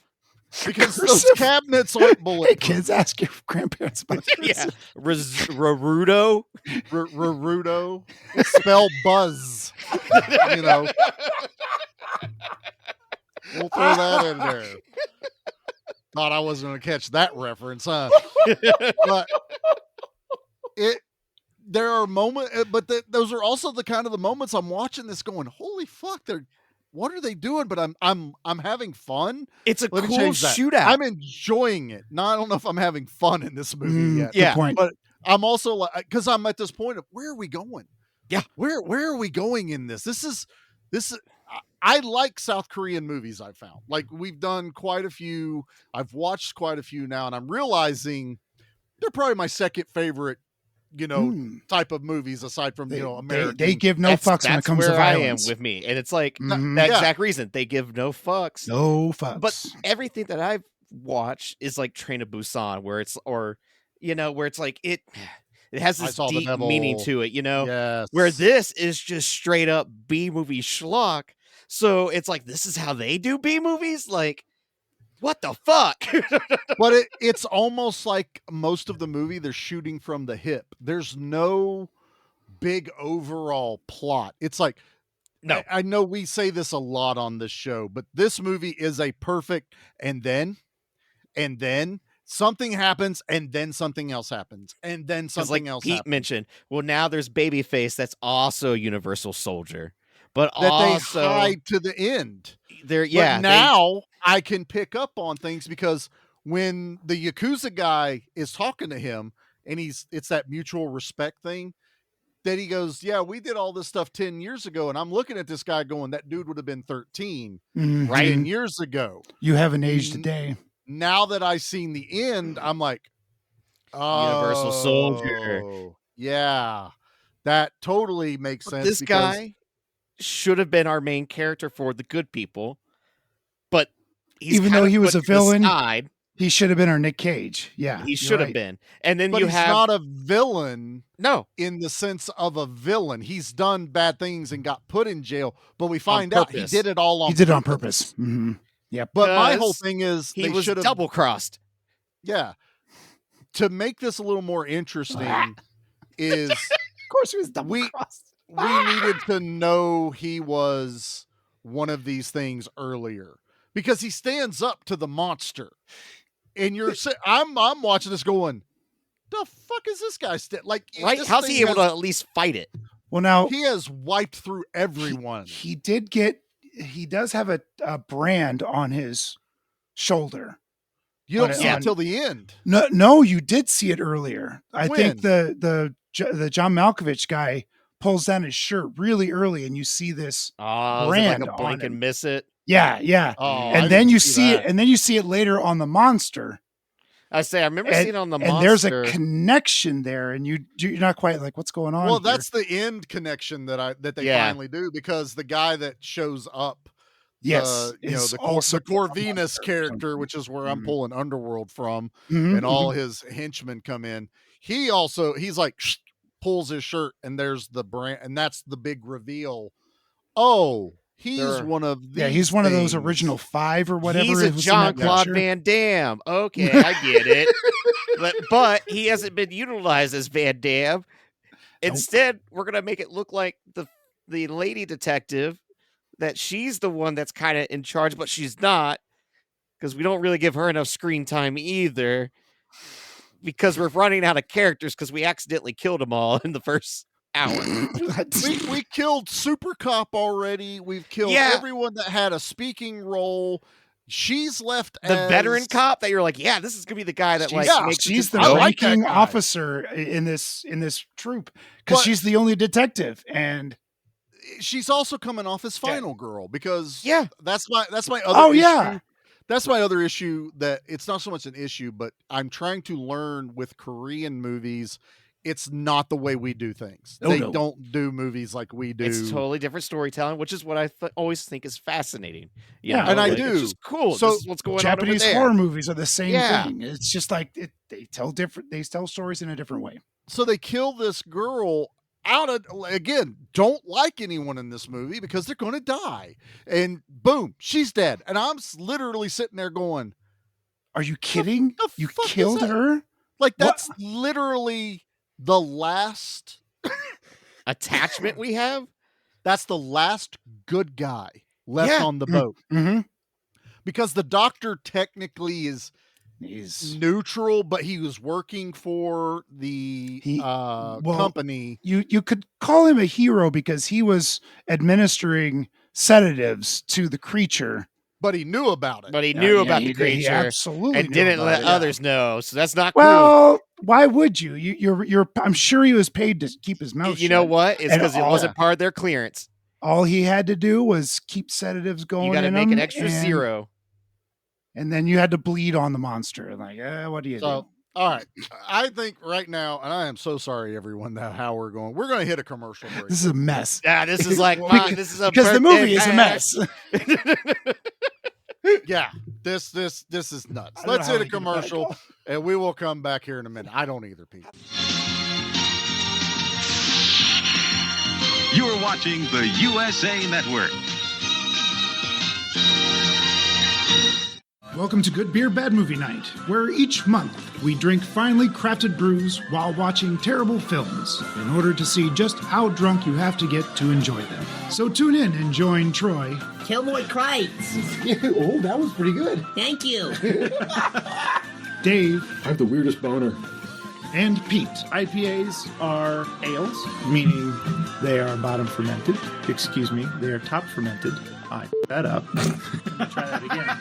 Because those cabinets aren't bulletproof. Hey, kids, ask your grandparents about Yeah. Rarudo. Rarudo. Spell buzz. We'll throw that in there. Thought I wasn't going to catch that reference, huh? But there are moments, but those are also the kind of the moments I'm watching this going, holy fuck, what are they doing? But I'm having fun. It's a cool shootout. I'm enjoying it. No, I don't know if I'm having fun in this movie yet. Yeah, good point. But I'm also like, because I'm at this point of where are we going? Yeah, where are we going in this? This is. I like South Korean movies. I found like we've done quite a few. I've watched quite a few now, and I'm realizing they're probably my second favorite. Type of movies aside from American. They give no fucks when it comes to violence. I am with me, and it's like that exact reason they give no fucks. No fucks. But everything that I've watched is like Train to Busan, where it's like it has this deep meaning to it. Yes. Where this is just straight up B movie schlock. So it's like this is how they do B movies, like. What the fuck? But it's almost like most of the movie they're shooting from the hip. There's no big overall plot. It's like, no, I know we say this a lot on this show, but this movie is a perfect and then something happens and then something else happens and then something else Pete happens. mentioned, well, now there's Babyface that's also a Universal Soldier. but that also they hide to the end. They're But now I can pick up on things because when the Yakuza guy is talking to him and it's that mutual respect thing that he goes, yeah, we did all this stuff 10 years ago. And I'm looking at this guy going, that dude would have been 13 10 years ago. You haven't aged a day. Now that I've seen the end, I'm like, Universal Soldier. Yeah, that totally makes sense. This guy should have been our main character for the good people, but even though he was a villain, he should have been our Nick Cage. Yeah, he should have been. And then he's not a villain. No, in the sense of a villain, he's done bad things and got put in jail. But we find out he did it all on. He did it on purpose. Mm-hmm. Yeah, but my whole thing is he was double crossed. Yeah, to make this a little more interesting is, of course, he was double crossed. We needed to know he was one of these things earlier because he stands up to the monster. And I'm watching this going, the fuck is this guy like? Right? How's he able to at least fight it? Well, now he has wiped through everyone. He does have a brand on his shoulder. You don't see it until the end. No, you did see it earlier. I think the John Malkovich guy pulls down his shirt really early, and you see this brand like a blink and miss it. Yeah. And then you see it, and then you see it later on the monster. I remember seeing it on the monster. And there's a connection there, and you're not quite like, what's going on? Well, that's the end connection that they finally do, because the guy that shows up, the Corvinus character, which is where I'm pulling Underworld from, and all his henchmen come in. He's like pulls his shirt, and there's the brand, and that's the big reveal. Oh. He's one of these. Yeah, he's one of those original 5 or whatever. He's a Jean-Claude Van Damme. Okay, I get it. but he hasn't been utilized as Van Damme. Instead, we're gonna make it look like the lady detective, that she's the one that's kind of in charge, but she's not, because we don't really give her enough screen time either. Because we're running out of characters because we accidentally killed them all in the first hour. we killed Super Cop already. We've killed everyone that had a speaking role. She's left the veteran cop that you're like, yeah, this is gonna be the guy that she's the ranking officer in this troop, because she's the only detective, and she's also coming off as final girl, because that's my other issue. That's my other issue, that it's not so much an issue, but I'm trying to learn with Korean movies. It's not the way we do things. They don't do movies like we do. It's totally different storytelling, which is what I always think is fascinating. And I do. It's just cool. So this is what's going Japanese on over there. horror movies are the same thing. It's just like they tell stories in a different way. So they kill this girl don't like anyone in this movie because they're going to die. And boom, she's dead. And I'm literally sitting there going, are you kidding? You killed her? Like, that's literally the last attachment we have. That's the last good guy left on the boat. Mm-hmm. Because the doctor technically is neutral, but he was working for the company. You could call him a hero because he was administering sedatives to the creature. But he knew about it. But he knew about the creature, absolutely, and didn't let others know. So that's not cool. Well, why would you? You're. I'm sure he was paid to keep his mouth shut. You know what? It's because it wasn't part of their clearance. All he had to do was keep sedatives going. You got to make an extra 0, and then you had to bleed on the monster. Like, what do you do? All right, I think right now, and I am so sorry, everyone, that how we're going. We're going to hit a commercial break. This is a mess. Yeah, this is like this is because the movie is a mess. Yeah, this is nuts. Let's hit a commercial, and we will come back here in a minute. I don't either, people. You are watching the USA Network. Welcome to Good Beer, Bad Movie Night, where each month we drink finely crafted brews while watching terrible films in order to see just how drunk you have to get to enjoy them. So tune in and join Troy. Kilroy Kreitz. Oh, that was pretty good. Thank you. Dave. I have the weirdest boner. and peat. IPAs are ales, meaning they are bottom fermented. Excuse me, they are top fermented. I put that up. Try that again.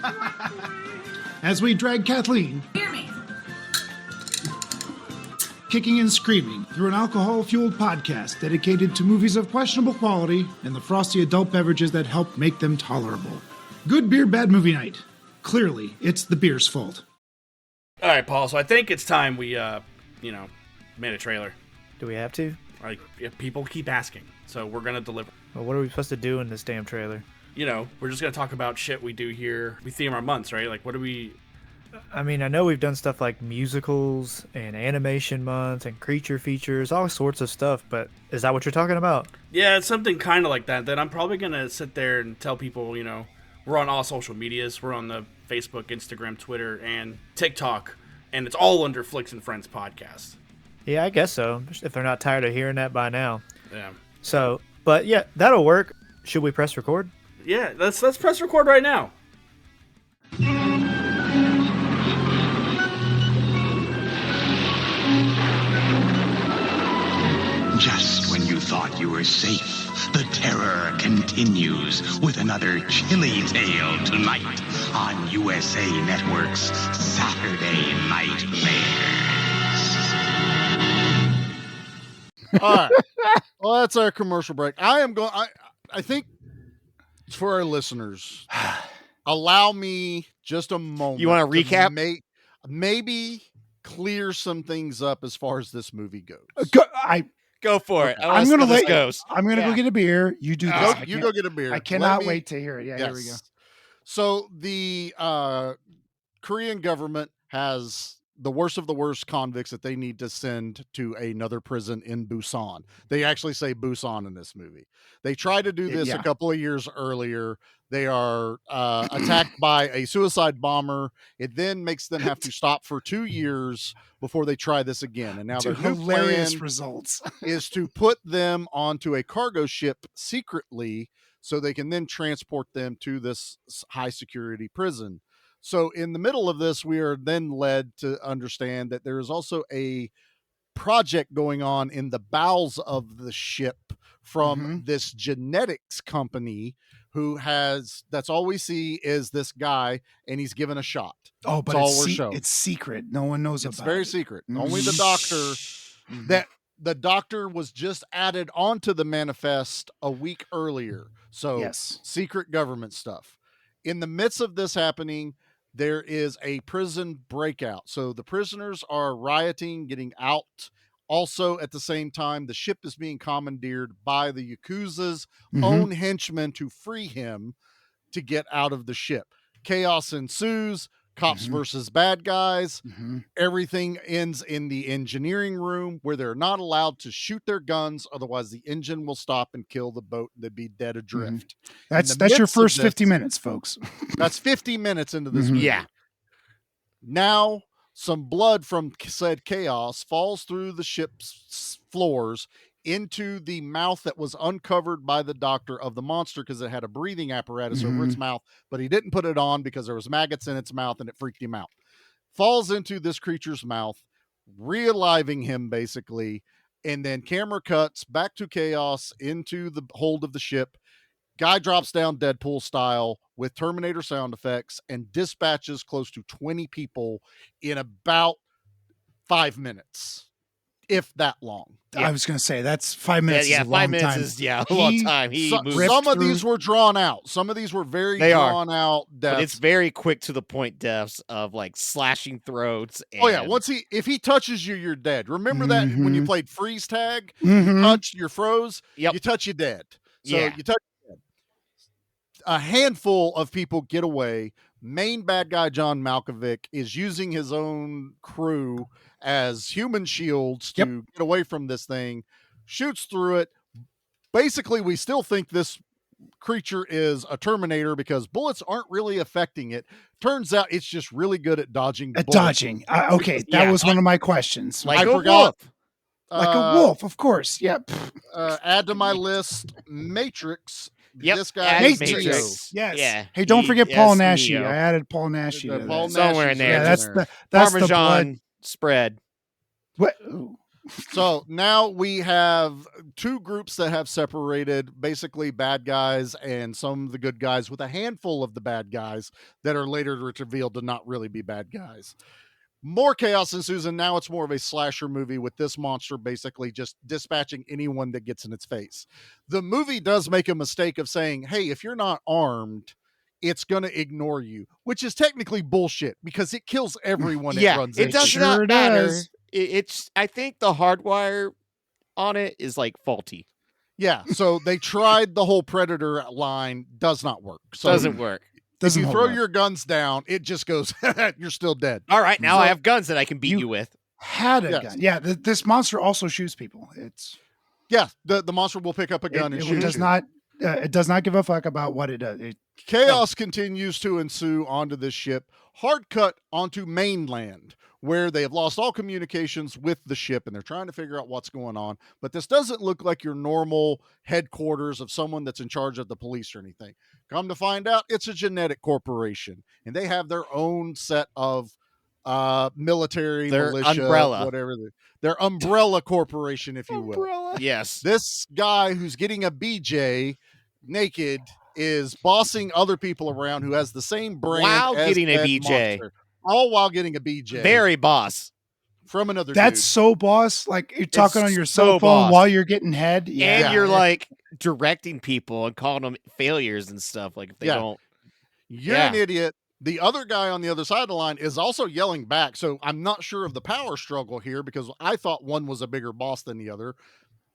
As we drag Kathleen, Hear me. kicking and screaming through an alcohol-fueled podcast dedicated to movies of questionable quality and the frosty adult beverages that help make them tolerable. Good beer, bad movie night. Clearly, it's the beer's fault. All right, Paul. So I think it's time we, made a trailer. Do we have to? Like, people keep asking, so we're gonna deliver. Well, what are we supposed to do in this damn trailer? We're just gonna talk about shit we do here. We theme our months, right? Like, what do we? I mean, I know we've done stuff like musicals and animation month and creature features, all sorts of stuff, but is that what you're talking about? Yeah, it's something kind of like that. That I'm probably gonna sit there and tell people, we're on all social medias. We're on the Facebook, Instagram, Twitter, and TikTok, and it's all under Flicks and Friends podcast. Yeah, I guess so. If they're not tired of hearing that by now. Yeah. So, but yeah, that'll work. Should we press record? Yeah, let's press record right now. Just when you thought you were safe, the terror continues with another chilly tale tonight on USA Network's Saturday Nightmares. All right. Well, that's our commercial break. I think for our listeners, allow me just a moment. You want to recap? Maybe clear some things up as far as this movie goes. Go for it. I'm going to let goes. I'm going to go get a beer. You do this. You go get a beer. I cannot wait to hear it. Yeah, Here we go. So the Korean government has the worst of the worst convicts that they need to send to another prison in Busan. They actually say Busan in this movie. They tried to do this a couple of years earlier. They are attacked by a suicide bomber. It then makes them have to stop for 2 years before they try this again. And now the hilarious results is to put them onto a cargo ship secretly so they can then transport them to this high security prison. So in the middle of this, we are then led to understand that there is also a project going on in the bowels of the ship from this genetics company that's all we see is this guy, and he's given a shot. Oh, but it's secret. No one knows about it. It's very secret. Only the doctor, that the doctor was just added onto the manifest a week earlier. So secret government stuff. In the midst of this happening, there is a prison breakout. So the prisoners are rioting, getting out. Also, at the same time, the ship is being commandeered by the Yakuza's own henchmen to free him to get out of the ship. Chaos ensues. Cops versus bad guys. Everything ends in the engineering room where they're not allowed to shoot their guns. Otherwise, the engine will stop and kill the boat. They'd be dead adrift. That's your first 50 minutes, folks. That's 50 minutes into this movie. Yeah. Now, some blood from said chaos falls through the ship's floors into the mouth that was uncovered by the doctor of the monster because it had a breathing apparatus over its mouth, but he didn't put it on because there was maggots in its mouth and it freaked him out. Falls into this creature's mouth, realiving him basically, and then camera cuts back to chaos into the hold of the ship. Guy drops down Deadpool style with Terminator sound effects and dispatches close to 20 people in about 5 minutes, if that long. I was going to say that's 5 minutes. Yeah, is a long 5 minutes time. is a long time. Some of these were drawn out. Some of these were very drawn out deaths. But it's very quick to the point deaths of like slashing throats. And... Oh yeah, if he touches you, you're dead. Remember that when you played freeze tag, you touched, you're froze. You touch, you dead. So you touch. A handful of people get away. Main bad guy John Malkovich is using his own crew as human shields to get away from this thing, shoots through it. Basically, we still think this creature is a Terminator because bullets aren't really affecting it. Turns out it's just really good at dodging bullets. Dodging. Okay, that was one of my questions. Like I forgot. Like a wolf, of course. Yep. Add to my list Matrix. Yep. This guy Matrix. Yes. Yeah. Hey, don't forget Paul Nashi. I added Paul Nashi somewhere in there. Yeah, that's the Parmesan blood spread. What? So now we have two groups that have separated, basically bad guys and some of the good guys, with a handful of the bad guys that are later revealed to not really be bad guys. More chaos ensues, and now it's more of a slasher movie with this monster basically just dispatching anyone that gets in its face. The movie does make a mistake of saying, hey, if you're not armed, it's going to ignore you, which is technically bullshit because it kills everyone it runs it into. does not matter. It's I think the hardwire on it is like faulty. Yeah, so they tried the whole Predator line, does not work. So Doesn't work. If you throw your guns down, it just goes, you're still dead. All right, now I have guns that I can beat you with. Had a gun. Yeah, this monster also shoots people. It's the monster will pick up a gun and shoot. It does not give a fuck about what it does. Chaos continues to ensue onto this ship. Hard cut onto mainland, where they have lost all communications with the ship and they're trying to figure out what's going on. But this doesn't look like your normal headquarters of someone that's in charge of the police or anything. Come to find out, it's a genetic corporation, and they have their own set of military, their militia, umbrella, whatever. Their umbrella corporation, if you will. Yes. This guy who's getting a BJ naked is bossing other people around who has the same brand while as getting a that BJ. monster. All while getting a BJ. Very boss. From another That's dude. so boss. Like you're talking It's on your so cell phone boss. while you're getting head. Yeah. And you're like directing people and calling them failures and stuff. Like if they don't. You're an idiot. The other guy on the other side of the line is also yelling back. So I'm not sure of the power struggle here because I thought one was a bigger boss than the other.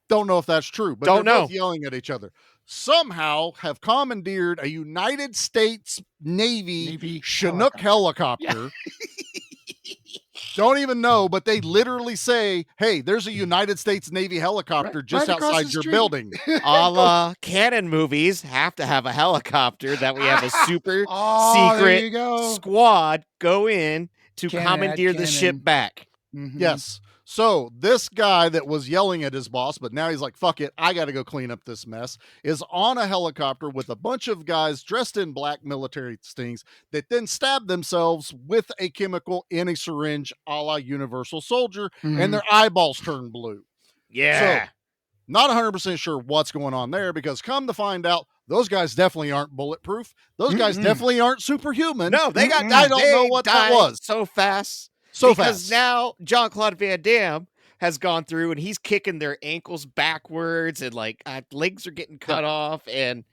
Don't know if that's true, but they're both yelling at each other. Somehow have commandeered a United States Navy Chinook helicopter. Don't even know, but they literally say, hey, there's a United States Navy helicopter just outside your building. A la canon movies have to have a helicopter that we have a super secret squad go in to commandeer the ship back. Mm-hmm. Yes. So this guy that was yelling at his boss, but now he's like, fuck it, I got to go clean up this mess, is on a helicopter with a bunch of guys dressed in black military things that then stab themselves with a chemical in a syringe a la Universal Soldier, and their eyeballs turn blue. Yeah. So, not 100% sure what's going on there because come to find out, those guys definitely aren't bulletproof. Those guys definitely aren't superhuman. No, they got I don't know what that was. So fast. Because now Jean-Claude Van Damme has gone through and he's kicking their ankles backwards and like legs are getting cut off. And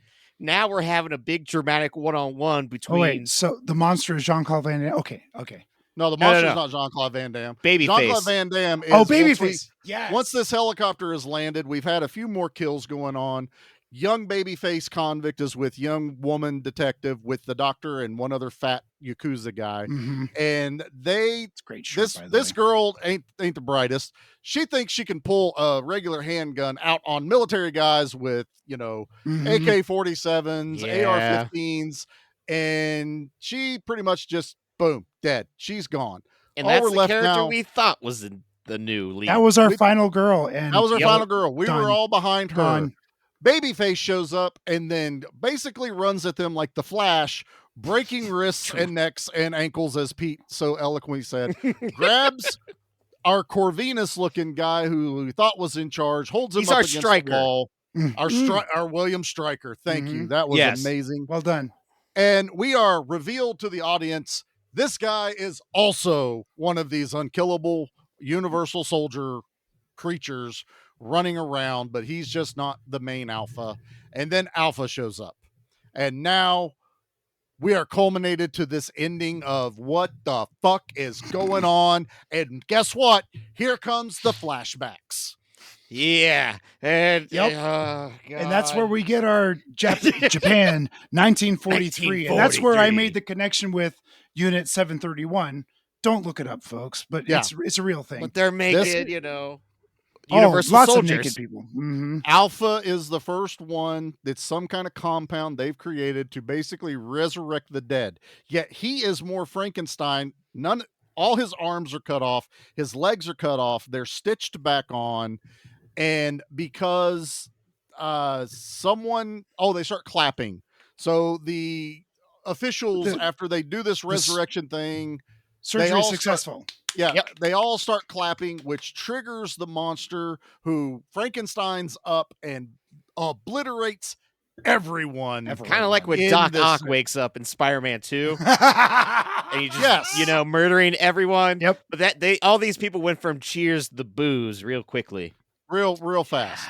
now we're having a big dramatic one-on-one between. Oh, wait. So the monster is Jean-Claude Van Damme. Okay. No, the monster's not Jean-Claude Van Damme. Babyface. Jean-Claude Van Damme is... Babyface. Yes. Once this helicopter has landed, we've had a few more kills going on. Young babyface convict is with young woman detective with the doctor and one other fat Yakuza guy. And it's great shot, this girl ain't the brightest. She thinks she can pull a regular handgun out on military guys with, AK-47s, AR-15s, and she pretty much just, boom, dead. She's gone. And that's the character we thought was the new lead. That was our final girl. And that was our final girl. We were all behind her. Done. Babyface shows up and then basically runs at them like the Flash, breaking wrists and necks and ankles, as Pete so eloquently said. Grabs our Corvinus-looking guy who we thought was in charge, holds him He's up our against striker. the wall. Our William Stryker. Thank you. That was amazing. Well done. And we are revealed to the audience, this guy is also one of these unkillable Universal Soldier creatures running around, but he's just not the main alpha. And then Alpha shows up. And now we are culminated to this ending of what the fuck is going on. And guess what? Here comes the flashbacks. Yeah. And, and that's where we get our Japan 1943. And that's where I made the connection with Unit 731. Don't look it up, folks, but it's a real thing. But they're making, Universal lots soldiers. of naked people. Alpha is the first one that's some kind of compound they've created to basically resurrect the dead. Yet he is more Frankenstein. All his arms are cut off. His legs are cut off. They're stitched back on. And because they start clapping. So the officials, after they do this resurrection thing, Surgery successful. They all start clapping, which triggers the monster, who Frankenstein's up and obliterates everyone. Kind of like when Doc Ock wakes up in Spider-Man 2. And you just, murdering everyone. Yep. But all these people went from cheers to boos real quickly. Real fast.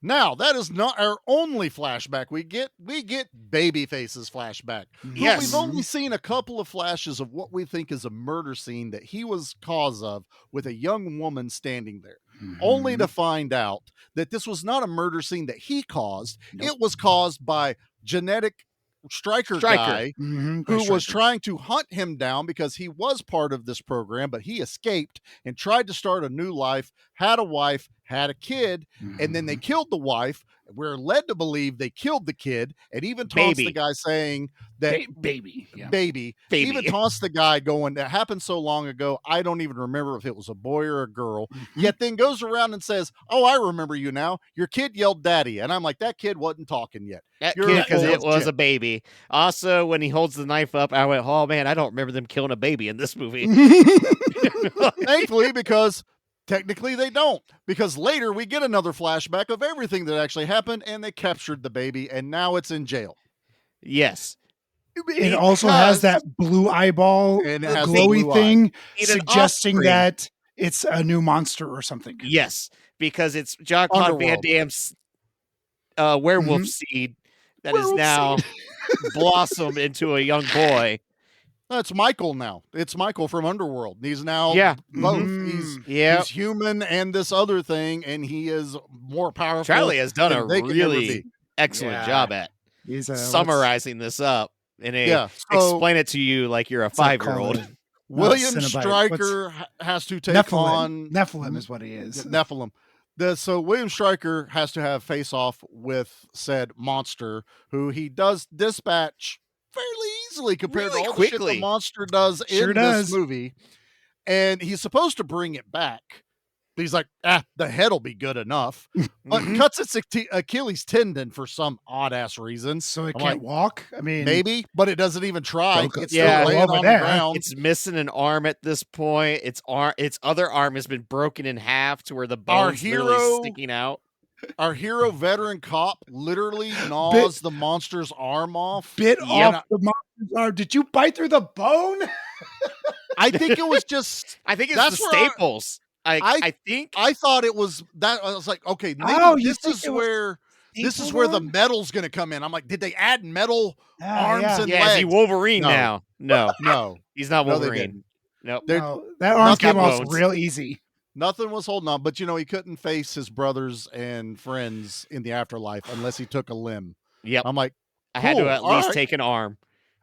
Now, that is not our only flashback. We get Babyface's flashback. Yes. We've only seen a couple of flashes of what we think is a murder scene that he was cause of, with a young woman standing there. Only to find out that this was not a murder scene that he caused. It was caused by genetic Stryker guy who was trying to hunt him down because he was part of this program, but he escaped and tried to start a new life, had a wife, had a kid, and then they killed the wife. We're led to believe they killed the kid, and even taunts the guy saying that baby. Even taunts the guy going, that happened so long ago, I don't even remember if it was a boy or a girl. Yet then goes around and says, oh, I remember you now. Your kid yelled daddy. And I'm like, that kid wasn't talking yet. That kid, because it was a baby. Also, when he holds the knife up, I went, oh man, I don't remember them killing a baby in this movie. Thankfully, because technically they don't, because later we get another flashback of everything that actually happened, and they captured the baby, and now it's in jail. Yes. It also has that blue eyeball And it has glowy blue thing, eye. suggesting that it's a new monster or something. Yes, because it's Jean-Claude Van Damme's werewolf seed that is now blossomed into a young boy. That's Michael now. It's Michael from Underworld. He's now both. He's human and this other thing, and he is more powerful. Charlie has done a really excellent job at summarizing this up and explain it to you like you're a 5-year-old. William Stryker has to take on Nephilim is what he is. Nephilim. So William Stryker has to have face off with said monster, who he does dispatch fairly easily compared to all the shit the monster does in this movie. And he's supposed to bring it back. But he's like, the head'll be good enough. But cuts its Achilles tendon for some odd ass reason. So it can't walk? I mean, maybe, but it doesn't even try. It's still laying on the ground. It's missing an arm at this point. Its other arm has been broken in half to where the bone's literally sticking out. Our hero veteran cop literally gnaws the monster's arm off. Bit off the monster's arm. Did you bite through the bone? I think it was just. I think it's the staples. I think I thought it was that. I was like, okay, maybe this is where the metal's going to come in. I'm like, did they add metal arms and legs? Is he Wolverine now? No, he's not No, Wolverine. Nope. That arm came off real easy. Nothing was holding on, but he couldn't face his brothers and friends in the afterlife unless he took a limb. Yep. I'm like, I had to at least take an arm.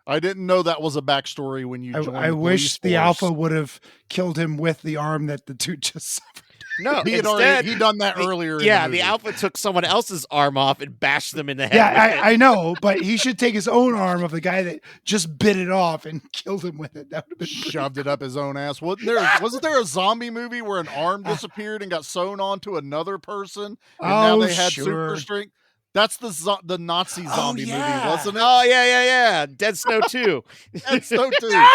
I didn't know that was a backstory when you joined. I wish the Alpha would have killed him with the arm that the dude just suffered. No, he done that earlier. Yeah, in the Alpha took someone else's arm off and bashed them in the head. Yeah, I know, but he should take his own arm of the guy that just bit it off and killed him with it. That would have been shoved it up his own ass. Wasn't there a zombie movie where an arm disappeared and got sewn onto another person, and now they had super strength? That's the Nazi zombie movie, wasn't it? Oh yeah. Dead Snow 2. Dead Snow 2.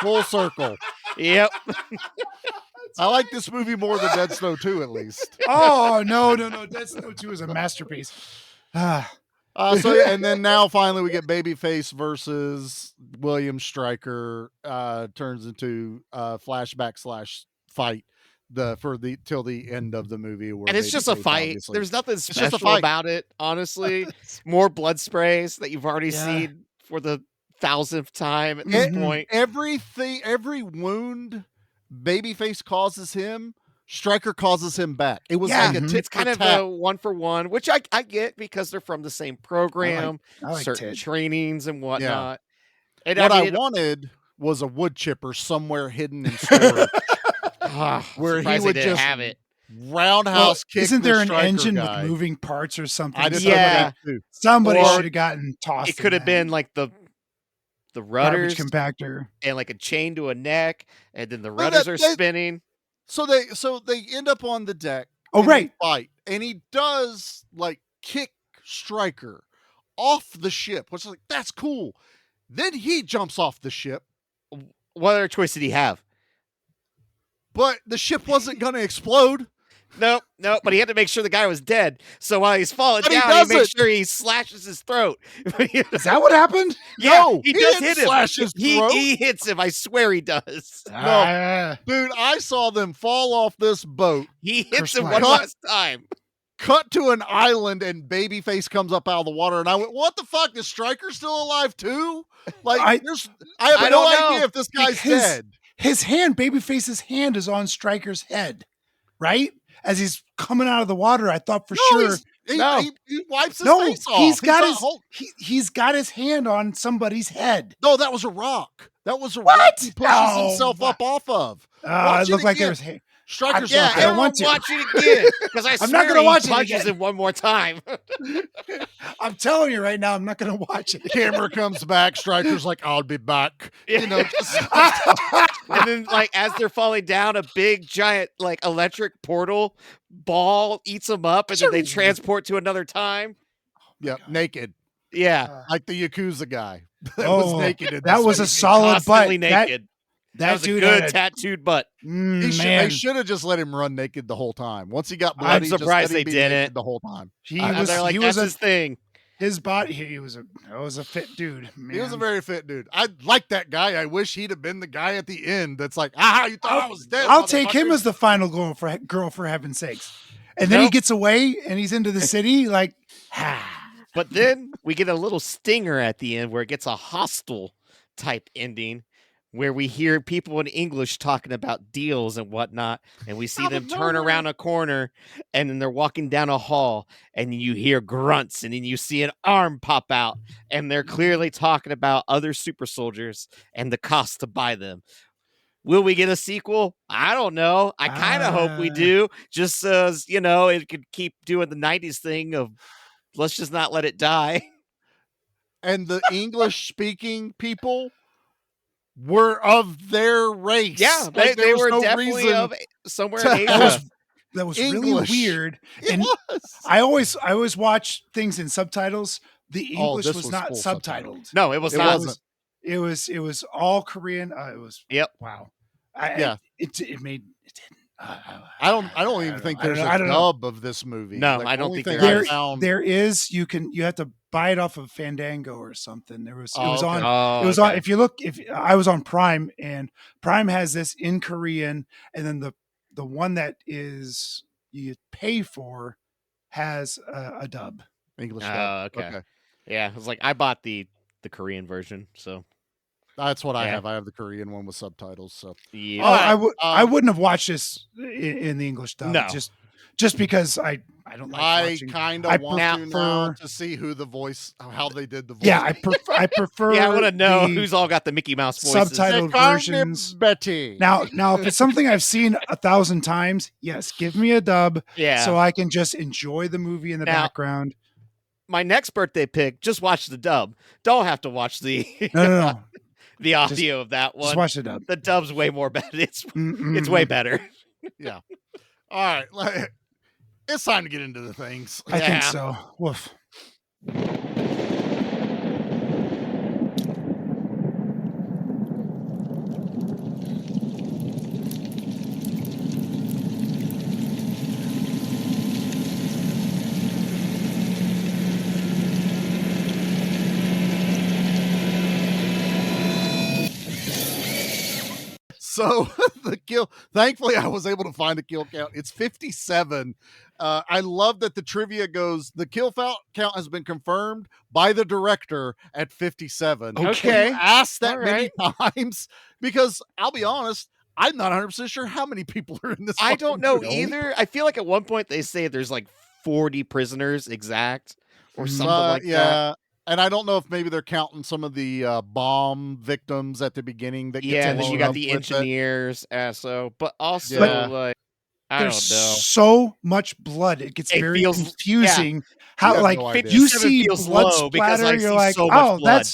Full circle. Yep. I like this movie more than Dead Snow 2, at least. Oh, no. Dead Snow 2 is a masterpiece. And then now finally we get Babyface versus William Stryker. Turns into flashback / fight till the end of the movie. And it's just a fight. Obviously. There's nothing special about it, honestly. More blood sprays that you've already seen for the 1,000th time at this point. Every wound Babyface causes him, Stryker causes him back. It was like it's kind of a 1-for-1, which I get because they're from the same program, I like certain Ted. trainings and whatnot. And what I wanted was a wood chipper somewhere hidden in storage. Where he would just have it. Roundhouse kick. Isn't there an Stryker engine guy. with moving parts or something? Somebody should have gotten tossed. It could have been like the rudders compactor and like a chain to a neck, and then the rudders are spinning. So they end up on the deck. Oh, right. Fight, and he does like kick Stryker off the ship, which is like, that's cool. Then he jumps off the ship what other choice did he have? But the ship wasn't going to explode. Nope. But he had to make sure the guy was dead. So while he's falling But he down, he makes doesn't. sure he slashes his throat. Is that what happened? Yeah, No, he does didn't hit him. slash his throat. He hits him. I swear he does. No, dude, I saw them fall off this boat. He hits Curse him my- one last time. Cut to an island, and Babyface comes up out of the water, and I went, "What the fuck? Is Stryker still alive too?" Like, I have I no don't know. idea if this guy's His- dead. His hand, Babyface's hand, is on Stryker's head, right? As he's coming out of the water, I thought for sure. He wipes his No, face off. he's got not his hol- he's got his hand on somebody's head. No, that was a rock. That was a What? rock he pushes No. himself up off of. It looked like there was hair. Stryker's Yeah, not I dead. don't want to. Watch it again because I I'm swear not gonna he watch it punches again. him one more time. I'm telling you right now, I'm not going to watch it. Camera comes back. Stryker's like, "I'll be back." You know, just And then, like, as they're falling down, a big, giant, like, electric portal ball eats them up, and then they transport to another time. yeah, naked, Yeah, like the Yakuza guy that was naked. In That this was a movie. solid butt. constantly naked. That was a dude good had a- tattooed butt. They man, should have just let him run naked the whole time. Once he got I'm bloody, surprised just let him they be didn't. naked the whole time. he And was. they're like, he that's was his thing. his body. He was a fit dude. Man. He was a very fit dude. I like that guy. I wish he'd have been the guy at the end. That's like, you thought I was dead. I'll take him motherfucker." as the final girl for heaven's sakes. And then he Nope. gets away and he's into the city. Like, But then we get a little stinger at the end where it gets a hostile type ending where we hear people in English talking about deals and whatnot. And we see Out them of turn nowhere. around a corner and then they're walking down a hall and you hear grunts and then you see an arm pop out and they're clearly talking about other super soldiers and the cost to buy them. Will we get a sequel? I don't know. I kind of hope we do, just as, you know, it could keep doing the 90s thing of let's just not let it die. And the English speaking people were of their race. Yeah, Like, they there was were no definitely reason of somewhere to in have Asia. that was English. really weird. It And was. I always watch things in subtitles. The Oh, English this was was not full subtitled. No, it was It not. wasn't. It was all Korean. It was Yep. wow. Yeah. It didn't. I don't even think there's I a don't know. dub of this movie. No, Like, I the don't only think thing there I is. found- There is. You have to buy it off of Fandango or something. It was Oh, on. Oh, It was on. okay. If you look, if I was on Prime, and Prime has this in Korean, and then the one that is you pay for has a dub. English Oh, dub. okay. Yeah, it was like I bought the Korean version, so That's what I Yeah. have. I have the Korean one with subtitles. So yeah. All right, I wouldn't have watched this in the English dub. No. just because I don't like I watching. kind I of want to now prefer- to see who the voice, how they did the voice. Yeah, I prefer. Yeah, I want to know the who's all got the Mickey Mouse voices. subtitled versions. Betty. Now, if it's something I've seen 1,000 times, yes, give me a dub, Yeah. so I can just enjoy the movie in the Now- background. My next birthday pick, just watch the dub. Don't have to watch the No. the audio of that one. Just watch the dub. The dub's way more better. It's Mm-mm. way better. Yeah. All right. It's time to get into the things. I Yeah. think so. Woof. So the kill, thankfully I was able to find a kill count. It's 57. I love that the trivia goes, the kill count has been confirmed by the director at 57. Okay. You asked that All many times because I'll be honest, I'm not 100% sure how many people are in this. I fucking don't know movie. either. I feel like at one point they say there's like 40 prisoners exact or something like yeah. that. And I don't know if maybe they're counting some of the bomb victims at the beginning that Yeah, and then you blown got up the with it. engineers, but also Yeah. like I don't There's know. so much blood. It gets It very feels- confusing. You How have like no idea. you 57 see feels blood low because splatter, I you're see like, so much oh, blood."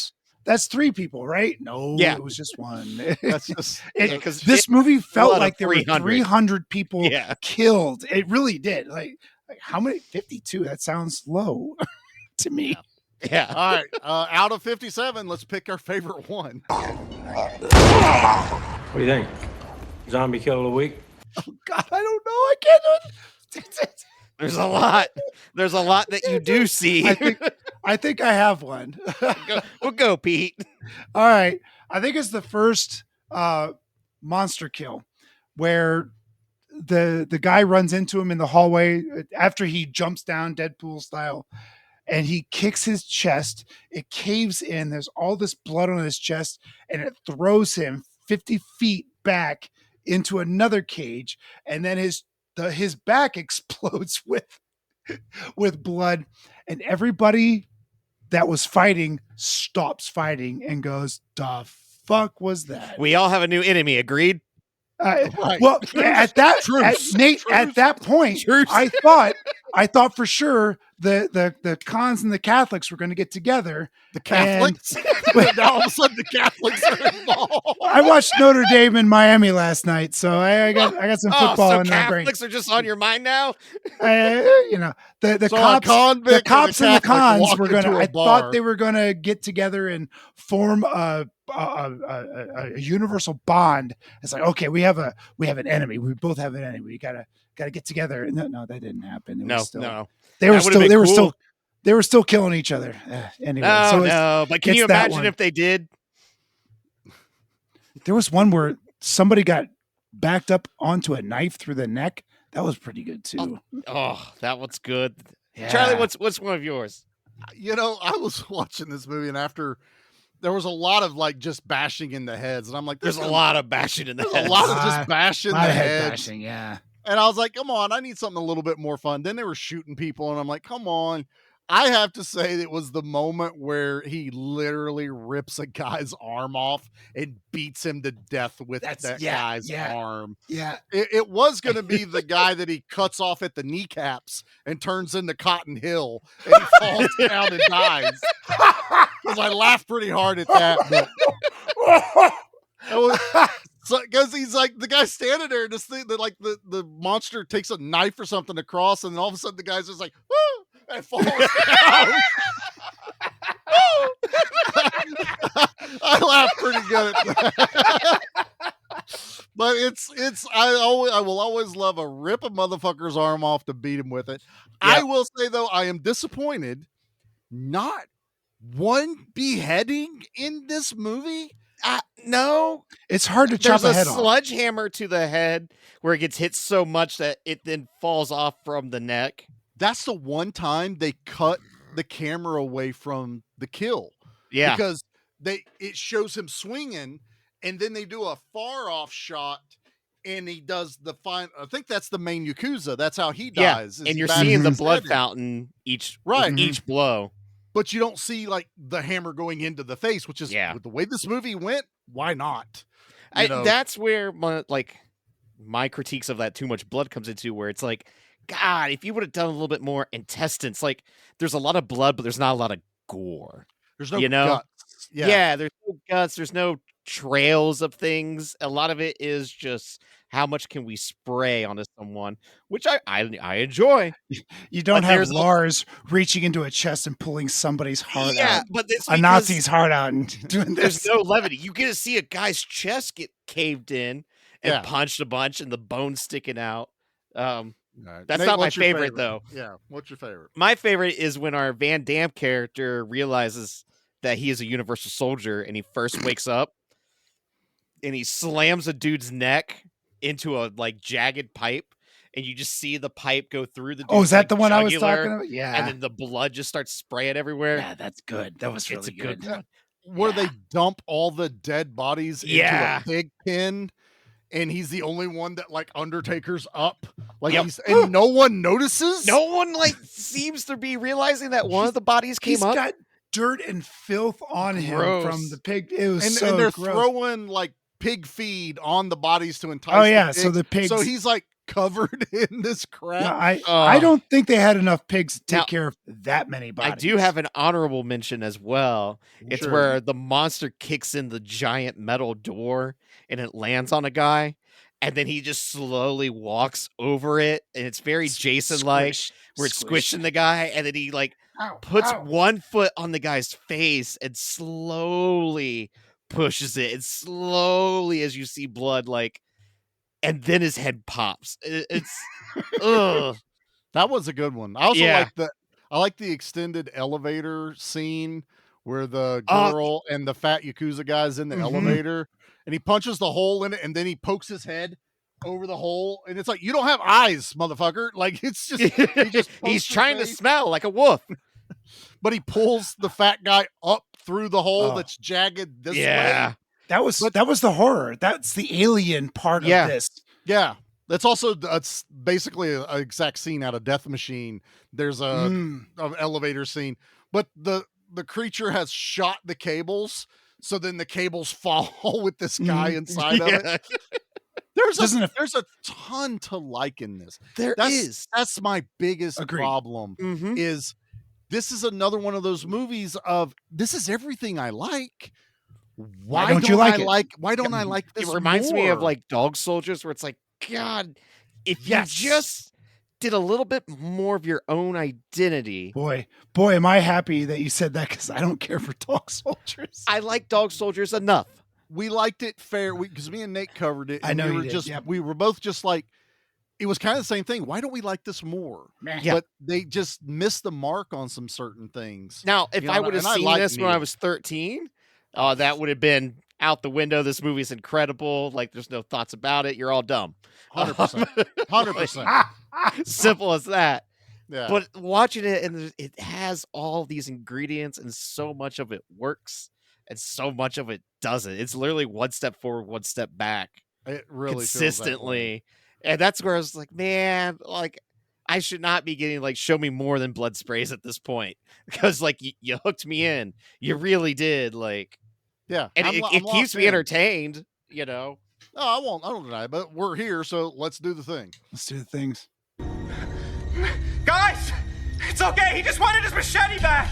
that's 3 people, right? No, Yeah. it was just one. That's just This movie felt blood of like there were 300. 300 people Yeah. killed. It really did. Like how many? 52. That sounds low to me. Yeah. all right. Out of 57, let's pick our favorite one. What do you think? Zombie kill of the week? God, I don't know. I can't do it. There's a lot. There's a lot that you do see. I think I have one. We'll go, Pete. All right. I think it's the first monster kill where the guy runs into him in the hallway after he jumps down Deadpool style, and he kicks his chest. It caves in. There's all this blood on his chest, and it throws him 50 feet back into another cage, and then his back explodes with blood, and everybody that was fighting stops fighting and goes, "The fuck was that?" We all have a new enemy. Agreed. Right. Well, Truce. at that Truce. Nate, Truce. at that point, Truce. I thought for sure the cons and the Catholics were going to get together. The Catholics. Now all of a sudden the Catholics are involved. I watched Notre Dame in Miami last night, so I got some football so in my brain. Catholics are just on your mind now. The So cops, a convict the and a cops and the Catholic cons walk were gonna. into a I bar. thought they were gonna get together and form a universal bond. It's like, okay, we have an enemy. We both have an enemy. We gotta get together. And no, that didn't happen. No. They were That would've been cool. they were still killing each other. Anyway, No. But can you it's that imagine one. if they did? There was one where somebody got backed up onto a knife through the neck. That was pretty good too. Oh, that one's good. Yeah. Charlie, what's one of yours? I was watching this movie, and after there was a lot of like just bashing in the heads, and I'm like, There's a lot of bashing in the there's head. a lot of just bashing the Head heads. bashing, yeah. And I was like, come on, I need something a little bit more fun. Then they were shooting people, and I'm like, come on. I have to say it was the moment where he literally rips a guy's arm off and beats him to death with that guy's arm. Yeah. It was going to be the guy that he cuts off at the kneecaps and turns into Cotton Hill, and he falls down and dies. Because I laughed pretty hard at that. Because he's like the guy standing there, and this thing that like the monster takes a knife or something across, and then all of a sudden the guy's just like, woo! And falls down. I laughed pretty good at that. But I will always love a rip a motherfucker's arm off to beat him with it. Yep. I will say though, I am disappointed. Not one beheading in this movie. No, it's hard to chop a head off. off. There's a sledgehammer to the head where it gets hit so much that it then falls off from the neck. That's the one time they cut the camera away from the kill. Yeah, because it shows him swinging, and then they do a far off shot, and he does the fine. I think that's the main Yakuza. That's how he dies. And you're seeing the blood fountain each blow. But you don't see like the hammer going into the face, which is with the way this movie went. Why not? That's where my critiques of that too much blood comes into, where it's like, God, if you would have done a little bit more intestines, like there's a lot of blood, but there's not a lot of gore. There's no guts. Yeah, there's no guts. There's no trails of things. A lot of it is just how much can we spray onto someone, which I enjoy. You don't have Lars reaching into a chest and pulling somebody's heart out. Yeah, but it's a Nazi's heart out and doing this. There's no levity. You get to see a guy's chest get caved in and punched a bunch, and the bones sticking out. That's Nate, not my favorite, though. Yeah, what's your favorite? My favorite is when our Van Damme character realizes that he is a Universal Soldier, and he first wakes up, and he slams a dude's neck into a jagged pipe, and you just see the pipe go through the dude's, is that the one I was jugular, talking about? Yeah. And then the blood just starts spraying everywhere. Yeah, that's good. That was really good. Where they dump all the dead bodies into a pig pen, and he's the only one that Undertaker's up. And no one notices. No one seems to be realizing that one of the bodies came up. He's got dirt and filth on him from the pig. It was so and they're gross. throwing pig feed on the bodies to entice. Oh yeah, the pig. so the pigs. So he's covered in this crap. Yeah, I don't think they had enough pigs to take care of that many bodies. I do have an honorable mention as well. It's where the monster kicks in the giant metal door and it lands on a guy, and then he just slowly walks over it, and it's very Jason-like, where it's squishing the guy, and then he puts one foot on the guy's face and slowly pushes it, and slowly, as you see blood, like, and then his head pops. It's ugh. That was a good one. I also Yeah. like the extended elevator scene where the Oh, girl and the fat Yakuza guy's in the Mhm. elevator, and he punches the hole in it, and then he pokes his head over the hole, and it's like, you don't have eyes, motherfucker. Like, it's just he just he's pokes his trying to face, smell like a wolf. but he pulls the fat guy up through the hole Oh. that's jagged this Yeah. way. That was the horror. That's the alien part Yeah. of this. Yeah. That's basically an exact scene out of Death Machine. There's an elevator scene, but the creature has shot the cables, so then the cables fall with this guy inside of it. There's a ton to like in this. That's my biggest Agreed. problem. Is this is another one of those movies of this is everything I like. Why don't you like it? Why don't I like this? It reminds me of more? like Dog Soldiers, where it's like, God, if Yes. you just did a little bit more of your own identity. Boy, am I happy that you said that, because I don't care for Dog Soldiers. I like Dog Soldiers enough. We liked it fair because me and Nate covered it. I And know we you were did, just yep. we were both just like, it was kind of the same thing. Why don't we like this more? Yeah. But they just missed the mark on some certain things. Now, if You know, I would have and I seen like this when I Neil. was 13, that would have been out the window. This movie's incredible. Like, there's no thoughts about it. You're all dumb. 100%. 100%. Simple as that. Yeah. But watching it, and it has all these ingredients, and so much of it works, and so much of it doesn't. It's literally one step forward, one step back. It really feels that way. Consistently. And that's where I was like, man, like, I should not be getting, like, show me more than blood sprays at this point, because, like, you hooked me in. You really did. Like, Yeah. and I'm it locked keeps me in. entertained, you know? Oh, I don't deny it, but we're here, so let's do the thing. Let's do the things. Guys, it's okay. He just wanted his machete back.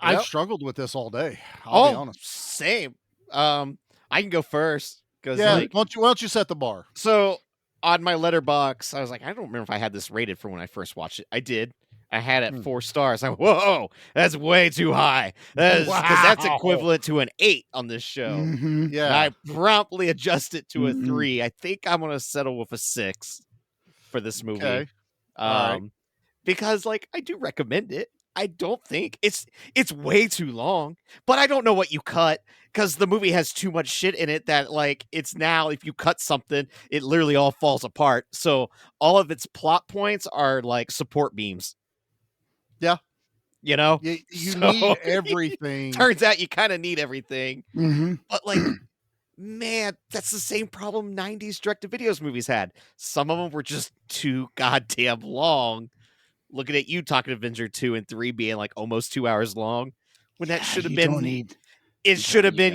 I've Yep. struggled with this all day. I'll be honest. Same. I can go first. Because, Yeah, like, why don't you set the bar? so on my letterbox, I was like, I don't remember if I had this rated for when I first watched it. I did. I had it 4 stars. I'm whoa, that's way too high. Because that's Wow. equivalent to an 8 on this show. Mhm. Yeah. And I promptly adjusted to a Mhm. 3. I think I'm gonna settle with a 6 for this movie. Okay. All right. Because, like, I do recommend it. I don't think it's way too long, but I don't know what you cut, because the movie has too much shit in it that, like, it's now, if you cut something, it literally all falls apart. So all of its plot points are like support beams. Yeah. You know? You So- need everything. Turns out you kind of need everything. Mhm. But, like, man, that's the same problem 90s direct-to-videos movies had. Some of them were just too goddamn long. Looking at you talking Avenger 2 and 3 being, like, almost 2 hours long, when that should have You been... don't need It should have been,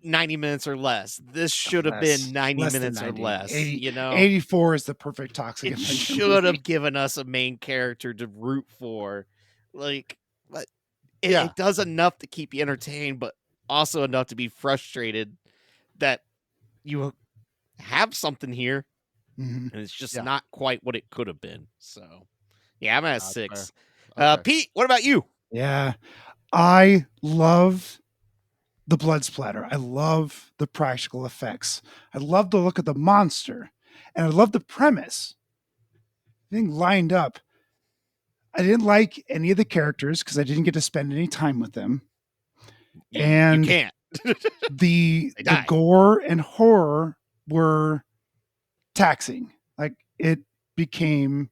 90 minutes or less. This should have less. been 90 Less than minutes 90. or less, 84 is the perfect Toxic It Avenger should movie. have given us a main character to root for. Like, but Yeah. it does enough to keep you entertained, but also enough to be frustrated that you have something here, Mhm. and it's just Yeah. not quite what it could have been. So, yeah, I'm at a That's 6. fair. Okay. Pete, what about you? Yeah. I love the blood splatter. I love the practical effects. I love the look of the monster. And I love the premise. Everything lined up. I didn't like any of the characters because I didn't get to spend any time with them. And you can't. the They die. gore and horror were taxing. Like, it became,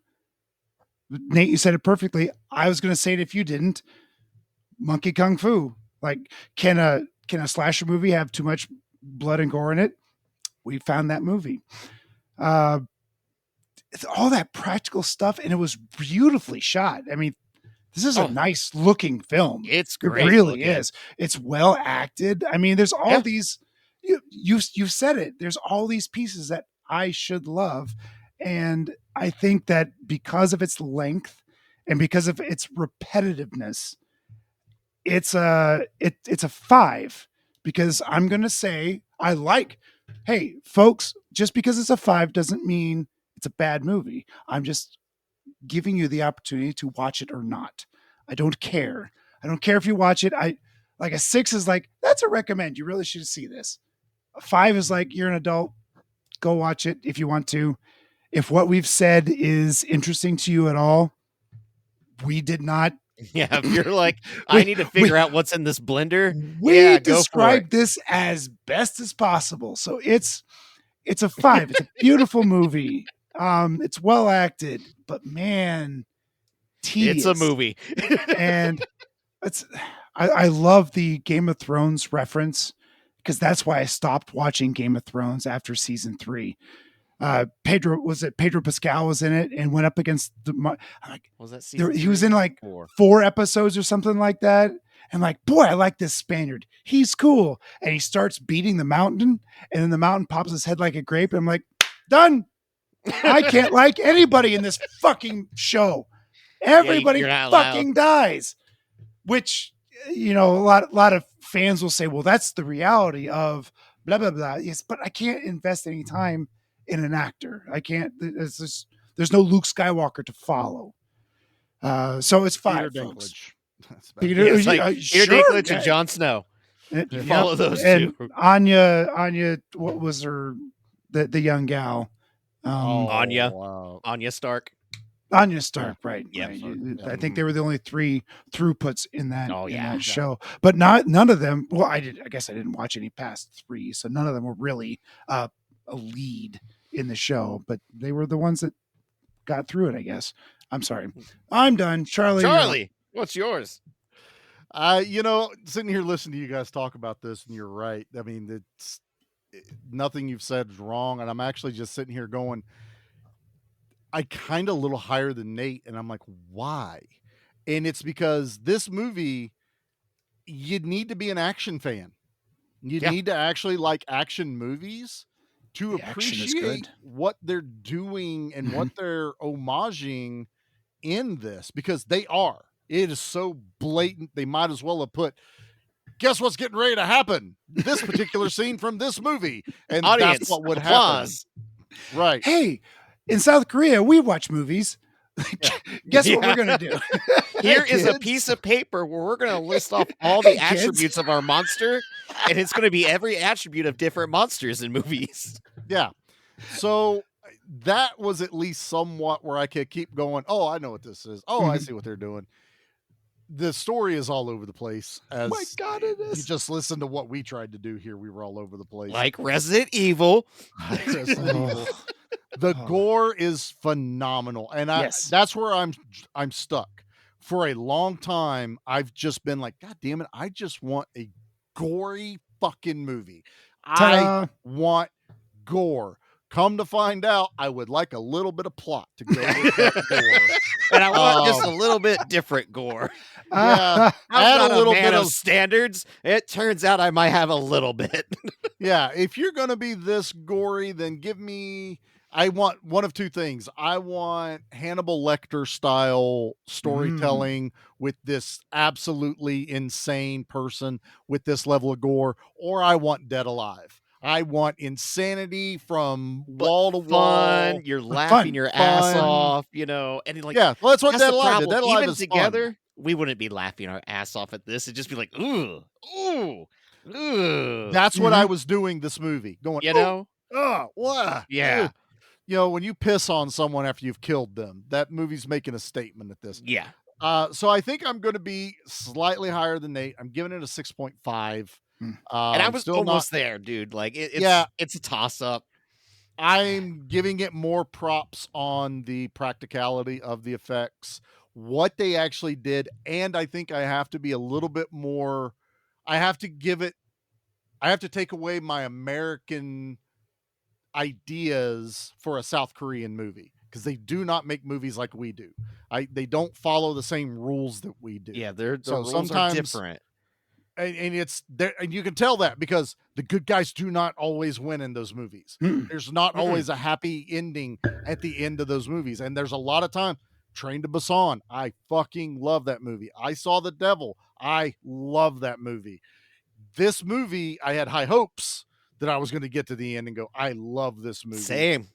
Nate, you said it perfectly. I was going to say it if you didn't. Monkey Kung Fu. Like, can a slasher movie have too much blood and gore in it? We found that movie. It's all that practical stuff, and it was beautifully shot. I mean, this is a nice looking film. It's It great. really looking. is. It's well acted. I mean, there's all Yeah. these. You've said it. There's all these pieces that I should love, and I think that because of its length and because of its repetitiveness, it's a 5, because I'm gonna say I like. Hey, folks, just because it's a 5 doesn't mean it's a bad movie. I'm just giving you the opportunity to watch it or not. I don't care. I don't care if you watch it. Like a 6 is like, that's a recommend. You really should see this. A 5 is like, you're an adult. Go watch it if you want to. If what we've said is interesting to you at all, we did not. Yeah, if you're like, I need to figure out what's in this blender. We Yeah, go for described it. this as best as possible. So it's a 5. It's a beautiful movie. It's well acted, but man, tedious. It's a movie. And I love the Game of Thrones reference because that's why I stopped watching Game of Thrones after season 3. Pedro Pascal was in it and went up against was that he was in like 4 episodes or something like that. And like, boy, I like this Spaniard. He's cool. And he starts beating the mountain, and then the mountain pops his head like a grape. And I'm like, done. I can't like anybody in this fucking show. Everybody fucking dies. Which, a lot of fans will say, well, that's the reality of blah, blah, blah. Yes, but I can't invest any time in an actor. I can't. There's no Luke Skywalker to follow. So it's 5. Peter folks. Dinklage. Peter Dinklage and Jon Snow. You follow those two. Anya, what was her? The young gal. Anya. Wow. Anya Stark. Anya Stark, right? Yeah. Right. I think they were the only 3 throughputs in that, that show, but none of them. Well, I guess I didn't watch any past 3, so none of them were really a lead in the show. But they were the ones that got through it. I guess. I'm sorry. I'm done. Charlie, what's yours? Sitting here listening to you guys talk about this, and you're right. I mean, nothing you've said is wrong, and I'm actually just sitting here going, I kind of a little higher than Nate, and I'm like, why? And it's because this movie, you'd need to be an action fan. You need to actually like action movies to appreciate what they're doing and what they're homaging in this, because they are. It is so blatant. They might as well have put, guess what's getting ready to happen? This particular scene from this movie. And Audience, that's what would applause. happen. Right. Hey, in South Korea, we watch movies. Guess what we're going to do? Here is a piece of paper where we're going to list off all the attributes of our monster, and it's going to be every attribute of different monsters in movies. Yeah. So that was at least somewhat where I could keep going, oh, I know what this is. Oh, I see what they're doing. The story is all over the place. As my God, it is. You just listen to what we tried to do here. We were all over the place. Like Resident Evil. The gore is phenomenal. And that's where I'm stuck. For a long time, I've just been like, God damn it, I just want a gory fucking movie. I want gore. Come to find out, I would like a little bit of plot to go with that gore. And I want just a little bit different gore. Yeah, add a little bit of standards. It turns out I might have a little bit. Yeah, if you're going to be this gory, then give me... I want one of 2 things. I want Hannibal Lecter style storytelling with this absolutely insane person with this level of gore, or I want Dead Alive. I want insanity from wall to wall. You're laughing your ass off, and like, yeah, well, that's what Dead Alive did. Dead Alive even is together, fun. We wouldn't be laughing our ass off at this. It'd just be like, ooh, ooh, ooh. That's what I was doing this movie. Going, what? Yeah. When you piss on someone after you've killed them, that movie's making a statement at this. Yeah. So I think I'm going to be slightly higher than Nate. I'm giving it a 6.5. And I was still almost not there, dude. Like, it's a toss up. I'm giving it more props on the practicality of the effects, what they actually did. And I think I have to be a little bit more, I have to take away my American ideas for a South Korean movie, because they do not make movies like we do. They don't follow the same rules that we do. Yeah, the rules are different. And it's there, and you can tell that because the good guys do not always win in those movies. There's not always a happy ending at the end of those movies. And there's a lot of time. Train to Busan, I fucking love that movie. I Saw the Devil, I love that movie. This movie, I had high hopes that I was going to get to the end and go, I love this movie. Same.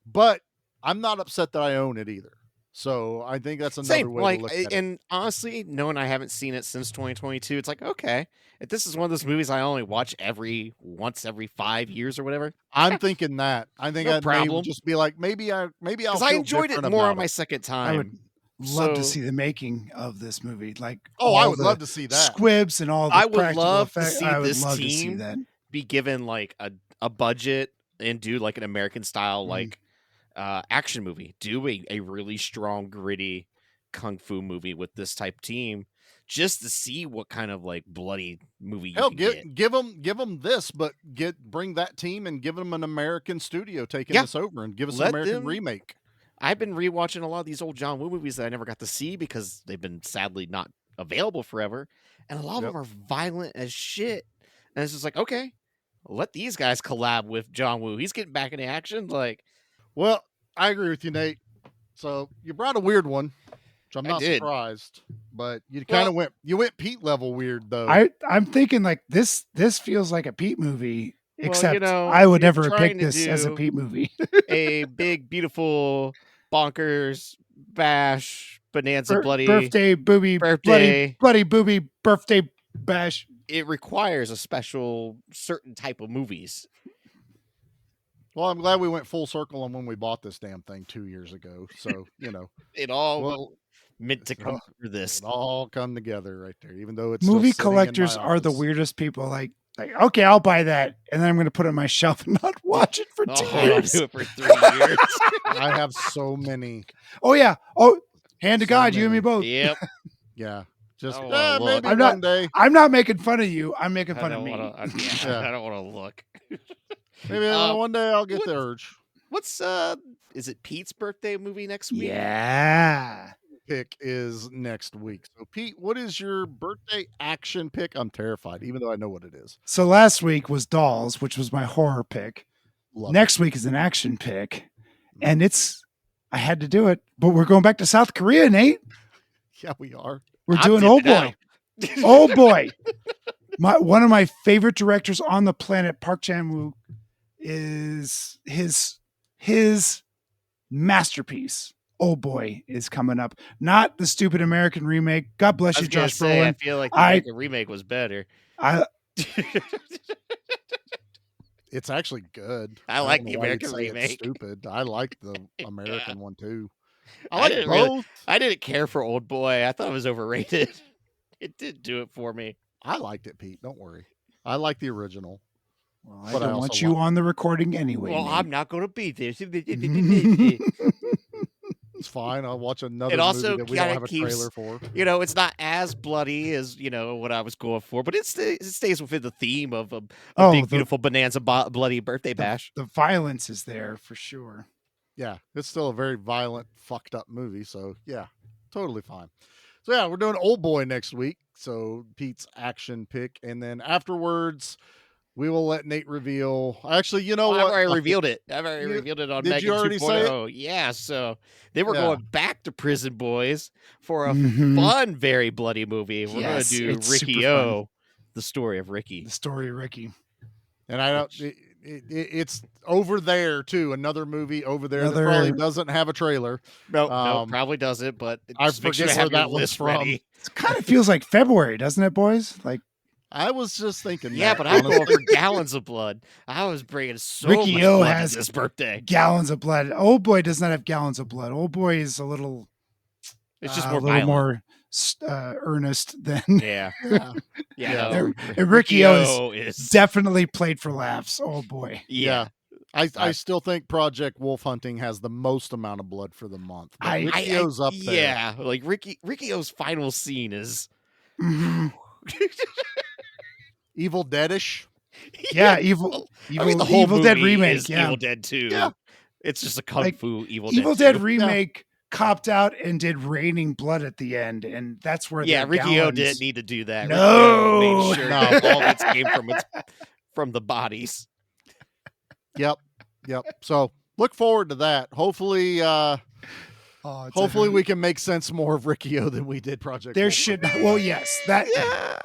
But I'm not upset that I own it either. So I think that's another Same, way like, to look at it. and honestly, knowing I haven't seen it since 2022, it's like, okay, if this is one of those movies I only watch once every 5 years or whatever, I'm thinking that. I think no I may problem. just be like, maybe I'll Because I feel enjoyed it different more on about my it. second I would time. love to So- see the making of this movie. Like, Oh, I all would the love to see that. squibs and all the I would practical love to effects. see I would this love to see team that. be given like a budget and do like an American style like action movie. Do a really strong, gritty kung fu movie with this type team, just to see what kind of like bloody movie you Hell, can get. give them this, but bring that team and give them an American studio taking Yeah. this over and give us an Let American them- remake. I've been rewatching a lot of these old John Woo movies that I never got to see because they've been sadly not available forever, and a lot of them are violent as shit. And it's just like, okay, let these guys collab with John Woo. He's getting back into action. Like, Well, I agree with you, Nate. So you brought a weird one, which I'm I not did. surprised, but you kind of went Pete level weird though. I'm thinking like this feels like a Pete movie, Well, except you know, I would you're never have trying picked to this as a do Pete movie. a big, beautiful, bonkers, bash, bonanza, bloody birthday booby, birthday. bloody booby birthday bash. It requires a special certain type of movies. Well, I'm glad we went full circle on when we bought this damn thing 2 years ago. So It all well, meant to come through this. it all come together right there. Even though it's Movie still sitting in my collectors are the office. weirdest people. Like, okay, I'll buy that, and then I'm going to put it on my shelf and not watch it for 2 I'll years. do it for 3 years. I have so many. Oh yeah. Oh, hand to So God, you and me many. both. Yep. Yeah. Just I don't wanna look. maybe one day. I'm not making fun of you. I'm making fun I of don't me. wanna, Yeah. I don't want to look. Maybe one day I'll get the urge. What's is it Pete's birthday movie next week? Yeah. Pick is next week. So Pete, what is your birthday action pick? I'm terrified, even though I know what it is. So last week was Dolls, which was my horror pick. Love Next week is an action pick, and I had to do it. But we're going back to South Korea, Nate. Yeah, we are. We're I'm doing Old dipping Boy. out. Old Boy. One of my favorite directors on the planet, Park Chan-wook, is his masterpiece. Old Boy is coming up. Not the stupid American remake. God bless I you, was gonna Josh say, I Brolin. feel like the American remake was better. It's actually good. I like don't the know why you'd American say it's remake. stupid. I like the American one too. I I like didn't both. really- I didn't care for Old Boy. I thought it was overrated. It did do it for me. I liked it, Pete. Don't worry. I like the original. Well, I But I don't also want you on the recording anyway. Well, Nate. I'm not going to be there. It's fine. I'll watch another It also movie that we don't kinda have a keeps- trailer for. You know, it's not as bloody as what I was going for, but it stays within the theme of a big, beautiful bonanza, bloody birthday bash. The violence is there for sure. Yeah, it's still a very violent, fucked up movie. So yeah, totally fine. So yeah, we're doing Old Boy next week. So Pete's action pick, and then afterwards, we will let Nate reveal. Actually, you know I've what? already revealed it. I've already revealed it on Did Megan you already say it? 2.0. Yeah, so they were Yeah. going back to Prison Boys for a Mhm. fun, very bloody movie. We're Yes, going to do it's Ricky super O, the story of Ricky. The story of Ricky. And I don't. It's over there too. Another movie over there that Another- probably doesn't have a trailer. No, probably doesn't, but I just make sure forget to have where your that one's list from. ready. It kind of feels like February, doesn't it, boys? Like I was just thinking. Yeah, that, but I'm going honestly. for gallons of blood. I was bringing so Ricky much O blood has to this birthday. gallons of blood. Old Boy does not have gallons of blood. Old Boy is a little. It's just a more little violent. more earnest than. Yeah. Yeah. Yeah. And no, Ricky O O is is definitely played for laughs. Old Boy. yeah. I still think Project Wolf Hunting has the most amount of blood for the month. But Ricky O's up there. Yeah, like Ricky O's final scene is Mhm. Evil Deadish. Yeah, Evil the whole Evil Dead movie remake. is Yeah, Evil Dead 2. Yeah. It's just a kung Like, fu Evil Dead 2. remake copped out and did raining blood at the end, and that's where Yeah, their Ricky O gallons- didn't need to do that. No. Ricky O made sure No. that all of it came from the bodies. Yep. So look forward to that. Hopefully, Oh, it's a- hopefully we can make sense more of Ricky O than we did Project. there Wolf should. Hunting. Well, yes, that. Yeah.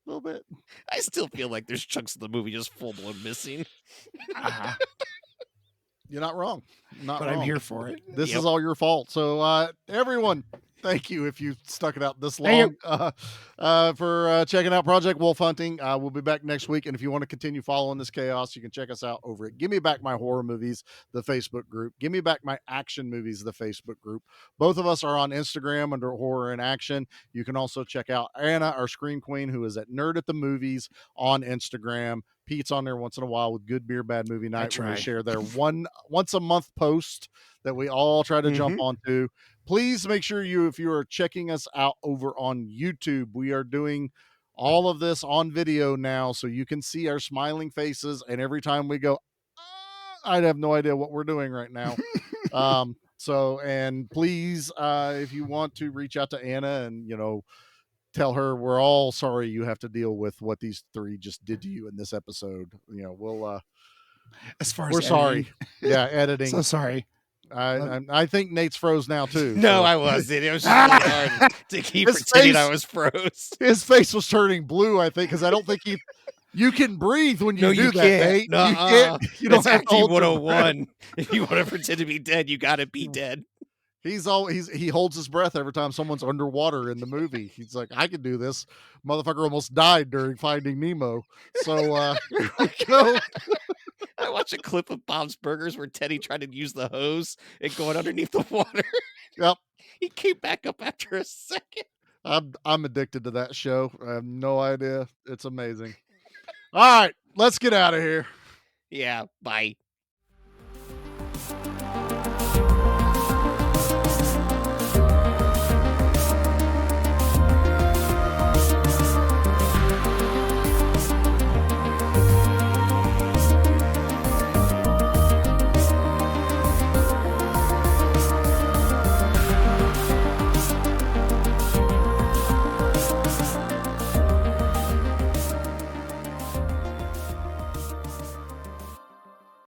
A little bit. I still feel like there's chunks of the movie just full blown missing. Uh-huh. You're not wrong. Not but wrong. I'm here for it. This is all your fault. So everyone, thank you if you stuck it out this Thank long for checking out Project Wolf Hunting. We'll be back next week. And if you want to continue following this chaos, you can check us out over at Give Me Back My Horror Movies, the Facebook group. Give Me Back My Action Movies, the Facebook group. Both of us are on Instagram under Horror and Action. You can also check out Anna, our Scream Queen, who is at Nerd at the Movies on Instagram. Pete's on there once in a while with Good Beer, Bad Movie Night. We share their once a month post that we all try to jump onto. Please make sure if you are checking us out over on YouTube, we are doing all of this on video now, so you can see our smiling faces. And every time we go, I'd have no idea what we're doing right now. And please, if you want to reach out to Anna and, tell her we're all sorry you have to deal with what these three just did to you in this episode. We'll as far we're as sorry. Yeah, editing. So sorry. I think Nate's froze now too. No, I wasn't. It was just really hard to keep pretending I was froze. His face was turning blue, I think, because I don't think you can breathe when you do that, Nate. No, you can't. You don't have to actually hold 101. If you want to pretend to be dead, you got to be dead. He holds his breath every time someone's underwater in the movie. He's like, I can do this. Motherfucker almost died during Finding Nemo. So here we go. I watched a clip of Bob's Burgers where Teddy tried to use the hose and going underneath the water. Yep. He came back up after a second. I'm addicted to that show. I have no idea. It's amazing. All right, let's get out of here. Yeah, bye.